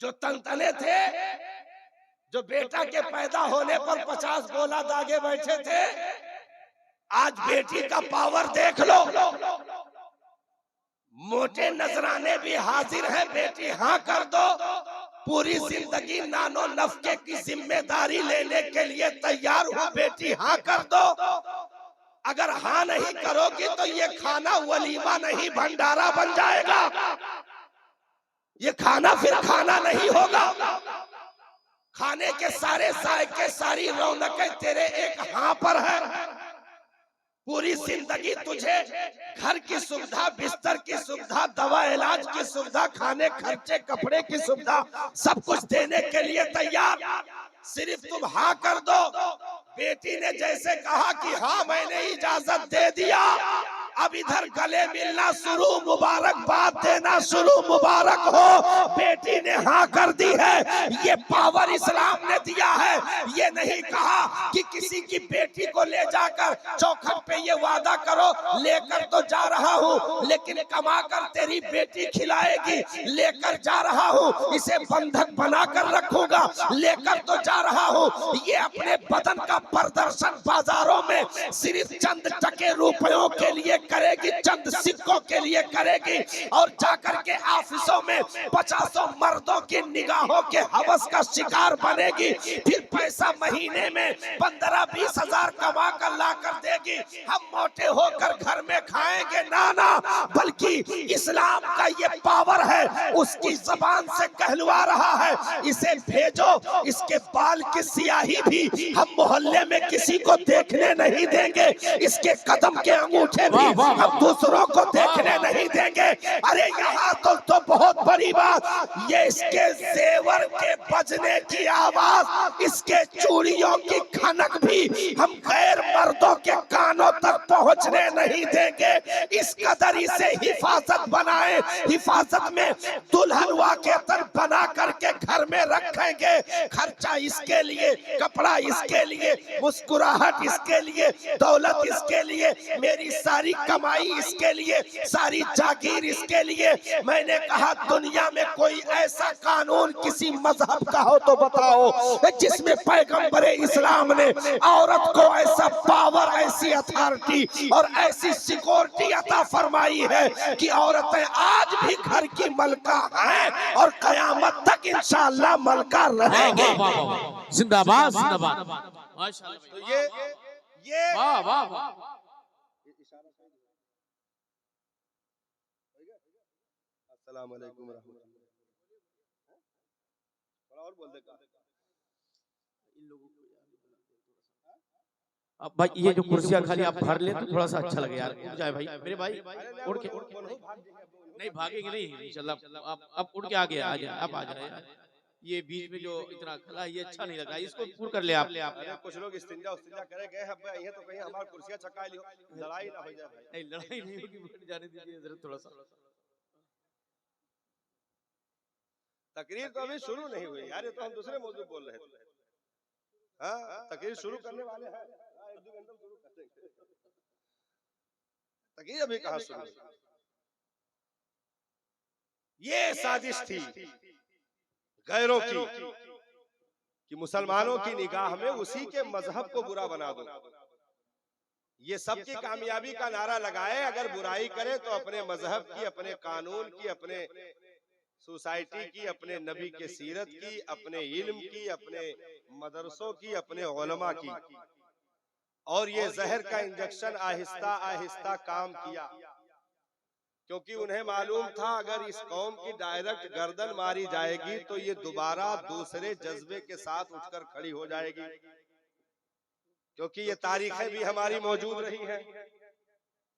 जो तनतने थे, जो बेटा के पैदा होने पर 50 गोला दागे बैठे थे, आज बेटी का पावर देख लो। मोटे नजराने भी हाजिर हैं, बेटी हाँ कर दो, पूरी जिंदगी नानो नफके की जिम्मेदारी लेने के लिए तैयार हो, बेटी हाँ कर दो। अगर हाँ नहीं करोगी तो ये खाना वलीमा नहीं भंडारा बन जाएगा, ये खाना फिर खाना नहीं होगा। खाने के सारे जायके, सारी रौनकें तेरे एक हाँ पर है। पूरी जिंदगी तुझे घर की सुविधा, बिस्तर की सुविधा, दवा इलाज की सुविधा, खाने खर्चे, कपड़े की सुविधा, सब कुछ देने के लिए तैयार, सिर्फ तुम हाँ कर दो। बेटी ने जैसे कहा कि हाँ मैंने इजाजत दे दिया, अब इधर गले मिलना शुरू, मुबारकबाद देना शुरू, मुबारक हो, बेटी ने हाँ कर दी है। ये पावर इस्लाम ने दिया है। ये नहीं कहा कि किसी की बेटी को ले जाकर चौखट पे ये वादा करो, लेकर तो जा रहा हूँ लेकिन कमा कर तेरी बेटी खिलाएगी, लेकर जा रहा हूँ इसे बंधक बना कर रखूंगा, लेकर तो जा रहा हूँ। ये अपने बदन का प्रदर्शन बाजारों में सिर्फ चंद टके रुपयों के लिए करेगी, चंद सिक्कों के लिए करेगी, और जाकर के ऑफिसों में 50 मर्दों की निगाहों के हवस का शिकार बनेगी। फिर पैसा महीने में 15-20 हजार कमा कर ला कर देगी, हम मोटे होकर घर में खाएंगे। ना, बल्कि इस्लाम का ये पावर है, उसकी जबान से कहलवा रहा है, इसे भेजो, इसके बाल की स्याही भी हम मोहल्ले में किसी को देखने नहीं देंगे, इसके कदम के अंगूठे भी हम दूसरों को देखने नहीं देंगे। अरे यहाँ तो बहुत बड़ी बात, ये इसके जेवर के बजने की आवाज, इसके चूड़ियों की खनक भी हम गैर मर्दों के कानों तक पहुंचने नहीं देंगे। इस कदर इसे हिफाजत बनाए, हिफाजत में दुल्हन वाकेतर बना करके घर में रखेंगे। खर्चा इसके लिए, कपड़ा इसके लिए, मुस्कुराहट इसके लिए, दौलत इसके लिए, मेरी सारी कमाई इसके लिए, सारी जागीर इसके लिए। मैंने कहा दुनिया में कोई ऐसा कानून किसी मजहब का हो तो बताओ, जिसमें पैगंबर इस्लाम ने औरत को ऐसा पावर, ऐसी अथॉरिटी और ऐसी सिक्योरिटी अता फरमाई है कि औरतें आज भी घर की मलका हैं और कयामत तक इंशाअल्लाह मलका रहेंगे। जिंदाबाद जिंदाबाद। माशाल्लाह। तो ये वाह वाह वाह। अस्सलाम वालेकुम रहमतुल्लाह। थोड़ा और बोल दे का। अब भाई ये जो कुर्सियां खाली आप भर लें तो थोड़ा सा अच्छा लगे यार, उठ जाए भाई मेरे भाई, उड़ के नहीं भागेंगे नहीं इंशाल्लाह। अब उड़ के आ गया, आ जाए, अब आ जाए यार। ये बीच में जो इतना खला, ये अच्छा नहीं लगा, इसको पूरा कर ले आप। अरे कुछ लोग इस्तिंजा करे गए हैं, ये तो कहीं हमारी कुर्सियां चका ली हो, लड़ाई ना हो जाए भाई। नहीं लड़ाई नहीं होगी, बैठ जाने दीजिए जरा थोड़ा सा। तकरीर तो अभी शुरू नहीं हुई यार, ये तो हम दूसरे मौजूद बोल रहे थे। हाँ, तकरीर शुरू करने वाले हैं, 1-2 घंटे शुरू कर देंगे। तकरीर अभी कहाँ शुरू? ये साजिश थी गैरों की कि मुसलमानों की निगाह में उसी के मजहब को बुरा बना दो। ये सबकी कामयाबी का नारा लगाए, अगर बुराई करे तो अपने मजहब की, अपने कानून की, अपने सोसाइटी की, अपने नबी के सीरत की, अपने इल्म की, अपने मदरसों की, अपने उलमा की। और ये जहर का इंजेक्शन आहिस्ता आहिस्ता काम किया। क्योंकि उन्हें मालूम था अगर इस कौम की डायरेक्ट गर्दन मारी जाएगी तो ये दोबारा दूसरे जज्बे के साथ उठकर खड़ी हो जाएगी, क्योंकि ये तारीखें भी हमारी मौजूद रही हैं।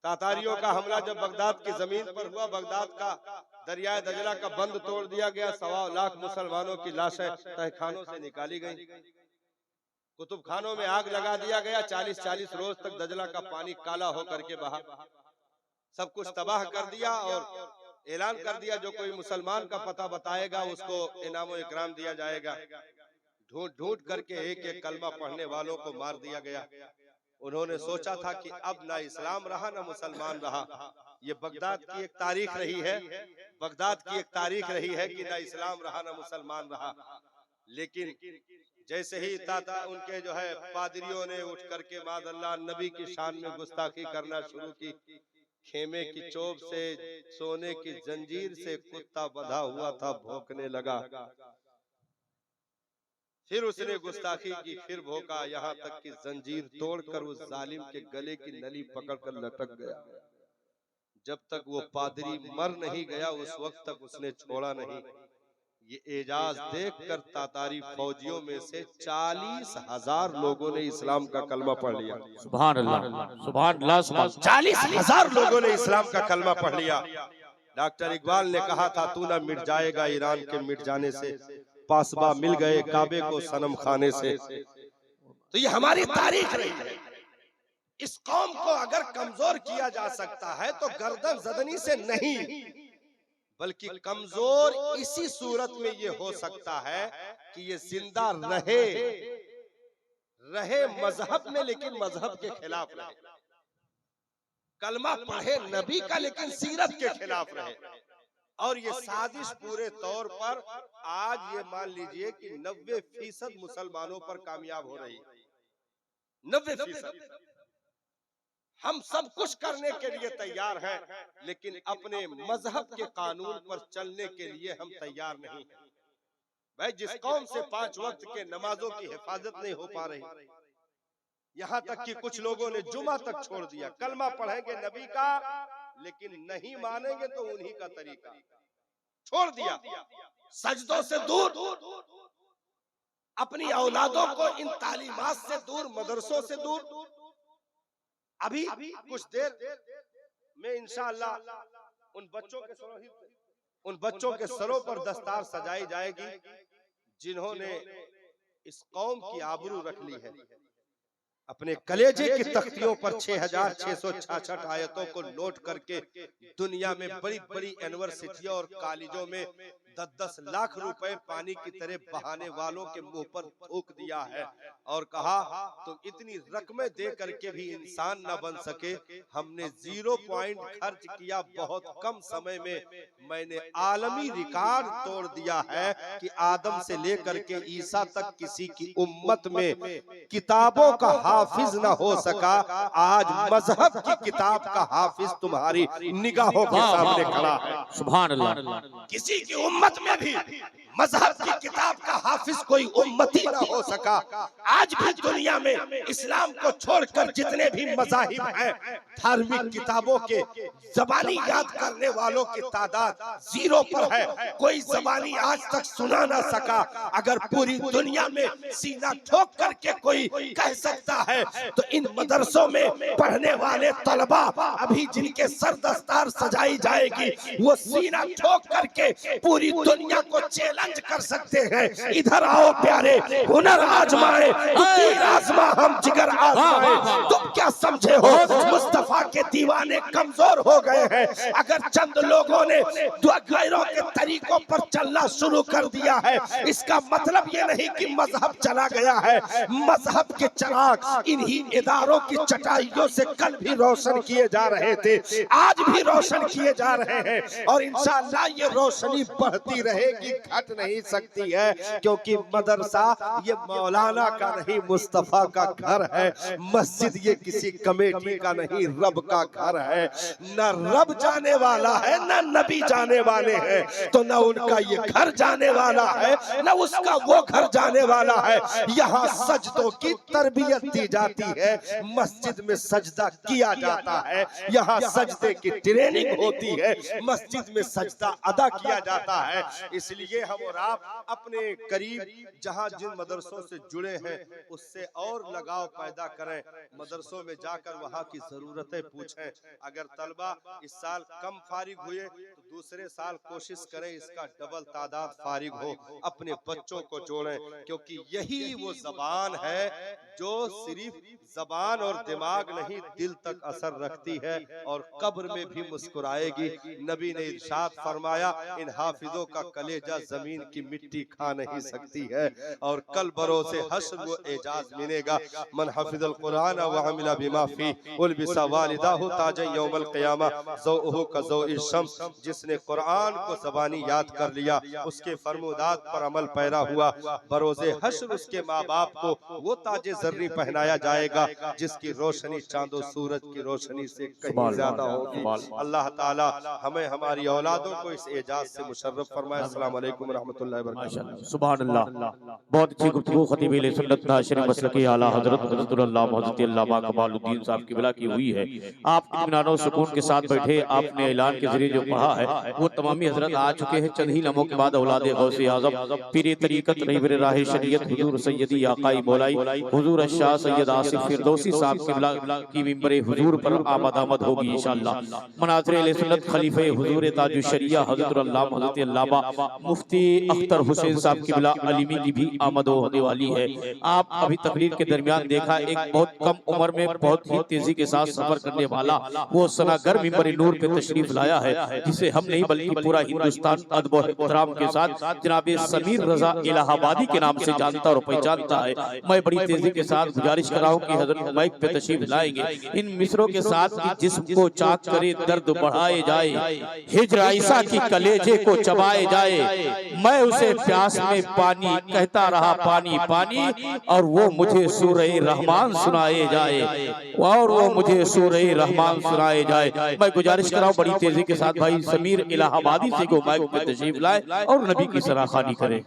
तातारियों का हमला जब बगदाद की जमीन पर हुआ, बगदाद का दरियाए दजला का बंद तोड़ दिया गया, 1.25 लाख मुसलमानों की लाशें तहखानों से निकाली गई, कुतुब खानों में आग लगा दिया गया, 40-40 रोज तक दजला का पानी काला होकर के बहा, सब कुछ तबाह कर दिया और ऐलान कर दिया जो कोई मुसलमान का पता बताएगा उसको इनाम इकराम दिया जाएगा। ढूंढ ढूंढ करके एक एक कलमा पढ़ने वालों को मार दिया गया। उन्होंने सोचा था कि अब ना इस्लाम रहा ना मुसलमान रहा। ये बगदाद की एक तारीख रही है, बगदाद की एक तारीख रही है कि ना इस्लाम रहा ना मुसलमान रहा। लेकिन जैसे ही ताता उनके जो है पादरियों ने उठ करके मादअल्लाह नबी की शान में गुस्ताखी करना शुरू की, खेमे की चोप से, सोने की जंजीर से कुत्ता बंधा हुआ था, भौंकने लगा। फिर उसने गुस्ताखी की, फिर भौंका, यहाँ तक कि जंजीर तोड़कर उस जालिम के गले की नली पकड़कर लटक गया। जब तक वो पादरी मर नहीं गया उस वक्त तक उसने छोड़ा नहीं। ये एजाज देखकर तातारी फौजियों में से 40,000 लोगों ने इस्लाम का कलमा पढ़ लिया। सुभान अल्लाह, सुभान अल्लाह, सुभान 40,000 लोगों ने इस्लाम का कलमा पढ़ लिया। डॉक्टर इकबाल ने कहा था तू ना मिट जाएगा ईरान के मिट जाने से, पासबा मिल गए काबे को सनम खाने से। तो ये हमारी तारीख रही है। इस कौम को अगर कमजोर किया जा सकता है तो गर्दन जदनी से नहीं, बल्कि कमजोर इसी सूरत में ये हो सकता है कि ये जिंदा रहे मजहब में, लेकिन मजहब के खिलाफ रहे, कलमा पढ़े नबी का लेकिन सीरत के खिलाफ रहे। और ये साजिश पूरे तौर पर आज ये मान लीजिए कि 90% मुसलमानों पर कामयाब हो रही है। 90% हम सब कुछ करने के लिए तैयार हैं, लेकिन अपने मजहब के कानून पर चलने के लिए हम तैयार नहीं हैं। भाई जिस कौम से 5 वक्त के नमाजों की हिफाजत नहीं हो पा रही, यहाँ तक कि कुछ लोगों ने जुमा तक छोड़ दिया, कलमा पढ़ेंगे नबी का लेकिन नहीं मानेंगे तो उन्हीं का तरीका, छोड़ दिया। सजदों से दूर, अपनी औलादों को इन तालीमात से दूर, मदरसों से दूर। अभी कुछ देर में इंशाअल्लाह उन बच्चों के सरों पर दस्तार सजाई जाएगी जिन्होंने इस कौम की आबरू रख ली है। अपने कलेजे की तख्तियों पर 6,666 आयतों को नोट करके दुनिया में बड़ी बड़ी यूनिवर्सिटियों और कॉलेजों में 10-10 लाख रुपए पानी की तरह बहाने वालों के मुंह पर थूक दिया है और कहा तुम इतनी रकमें दे करके भी इंसान न बन सके। हमने 0 पॉइंट खर्च किया, बहुत कम समय में मैंने आलमी रिकॉर्ड तोड़ दिया है कि आदम से लेकर के ईसा तक किसी की उम्मत में किताबों का हाफिज न हो सका। आज मजहब की किताब का हाफिज तुम्हारी निगाहों के सामने खड़ा है। सुभान अल्लाह। किसी की उम्मत में भी मजहब की किताब का हाफिज कोई उम्मती न हो सका। आज भी दुनिया में इस्लाम को छोड़कर जितने भी मज़ाहिब हैं, धार्मिक किताबों के ज़बानी याद करने वालों की तादाद 0 पर है। कोई ज़बानी आज तक सुना ना सका। अगर पूरी दुनिया में सीना ठोक करके कोई कह सकता है तो इन मदरसों में पढ़ने वाले तलबा अभी जिनके सर दस्तार सजाई जाएगी वो सीना ठोक करके पूरी दुनिया को चैलेंज कर सकते हैं। इधर आओ प्यारे, हुनर आजमाए, तीर आजमा हम जिगर आजमाए। तुम क्या समझे हो मुस्तफा के दीवाने कमजोर हो गए हैं। अगर चंद लोगों ने गैरों के तरीकों पर चलना शुरू कर दिया है, इसका मतलब ये नहीं कि मजहब चला गया है। मजहब के चिराग इन्हीं इदारों की चटाइयों से कल भी रोशन किए जा रहे थे, आज भी रोशन किए जा रहे हैं और इंशाअल्लाह ये रोशनी बढ़ती रहेगी, घट नहीं सकती है। क्योंकि मदरसा ये मौलाना का नहीं, मुस्तफा का घर है। मस्जिद ये किसी कमेटी का नहीं, रब का घर है। न रब जाने वाला है न नबी जाने वाले हैं, तो न उनका ये घर जाने वाला है न उसका वो घर जाने वाला है। यहाँ सजदों की तरबियत दी जाती है, मस्जिद में सजदा किया जाता है, यहाँ सजदे की ट्रेनिंग होती है, मस्जिद में सजदा अदा किया जाता है। इसलिए हम और आप अपने करीब जहाँ जिन मदरसों से जुड़े हैं उससे और लगाव पैदा करें, मदरसों में जाकर वहाँ की जरूरतें पूछें। अगर तलबा इस साल कम फारिग हुए तो दूसरे साल कोशिश करें इसका डबल तादाद फारिग हो, अपने बच्चों को जोड़ें, क्योंकि यही वो जबान है जो सिर्फ जबान और दिमाग नहीं दिल तक असर रखती है और कब्र में भी मुस्कुराएगी। नबी ने इरशाद फरमाया, इन हाफिजों का कलेजा जमीन की मिट्टी खा नहीं सकती है और कल बरोसे हश्र वो एजाज मिलेगा। मन हफिजुल कुरान व अमिला बिमा फी उलबिसा वालिदाहु ताज यौमल क़ियामा ज़ौहु का ज़ौइ शम्स। जिसने कुरान को ज़बानी याद कर लिया, उसके फरमुदात पर अमल पैरा हुआ, बरोज़े हश्र उसके माँ बाप को वो ताजे ज़र्री पहनाया जाएगा जिसकी रोशनी चांदो सूरज की रोशनी से कहीं ज्यादा होगी। अल्लाह ताला हमें हमारी औलादों को इस एजाज से मुशर्रफ फरमाए। अस्सलाम वालेकुम रहमतुल्लाहि व बरकातहू। सुभान अल्लाह। बहुत अच्छी गुफ्तगू खतीब सुन्नत नाशिर मसलकी आला हजरत हज़रतुल्लाह हज़रत अल्लामा कमालुद्दीन साहब की बिला की हुई है। आप इत्मीनान और सुकून के साथ बैठे, आपने ऐलान के जरिए जो कहा है वो तमामी हजरत आ चुके हैं। चंद ही लम्हों के बाद औलाद गौसे आज़म पीर तरीक़त रहबर राह शरीयत हुजूर सैयदी आकाई मौलाई हुजूर शाह सैयद आसिफ फिरदौसी साहब की बिला की मिंबरे हुजूर पर आमद होगी इंशाअल्लाह। मनाज़िर अहले सुन्नत खलीफे हुजूर ताजुश शरिया हज़रत अल्लामा हज़रत अल्लामा मुफ्ती अख्तर हुसैन साहब की बिला अलीमी की भी आमद होने वाली है। आप अभी तकरीर के दरमियान देखा एक बहुत कम उम्र में बहुत ही तेजी के साथ सफर करने वाला वो सनागर मिंबर नूर पे तशरीफ लाया है, जिसे हम नहीं बल्कि पूरा हिंदुस्तान अदब और एहतराम के साथ जनाब समीर रजा इलाहाबादी के नाम से जानता और पहचानता है। मैं बड़ी तेजी के साथ गुजारिश कर रहा हूँ कि हजरत माइक पे तशरीफ लाएंगे। इन मिसरों के साथ कि जिस्म को चाक करे दर्द बढ़ाए जाए, हिज्र आइशा की कलेजे को चबाए जाए, मैं उसे प्यास में पानी कहता रहा पानी पानी, और वो मुझे सूरह रहमान सुनाए जाए, और वो मुझे सूरह रहमान सुनाए जाए। मैं गुजारिश कर रहा हूँ बड़ी तेजी के साथ भाई समीर इलाहाबादी से को माइक पे तशरीफ लाए और नबी की सराखानी करे।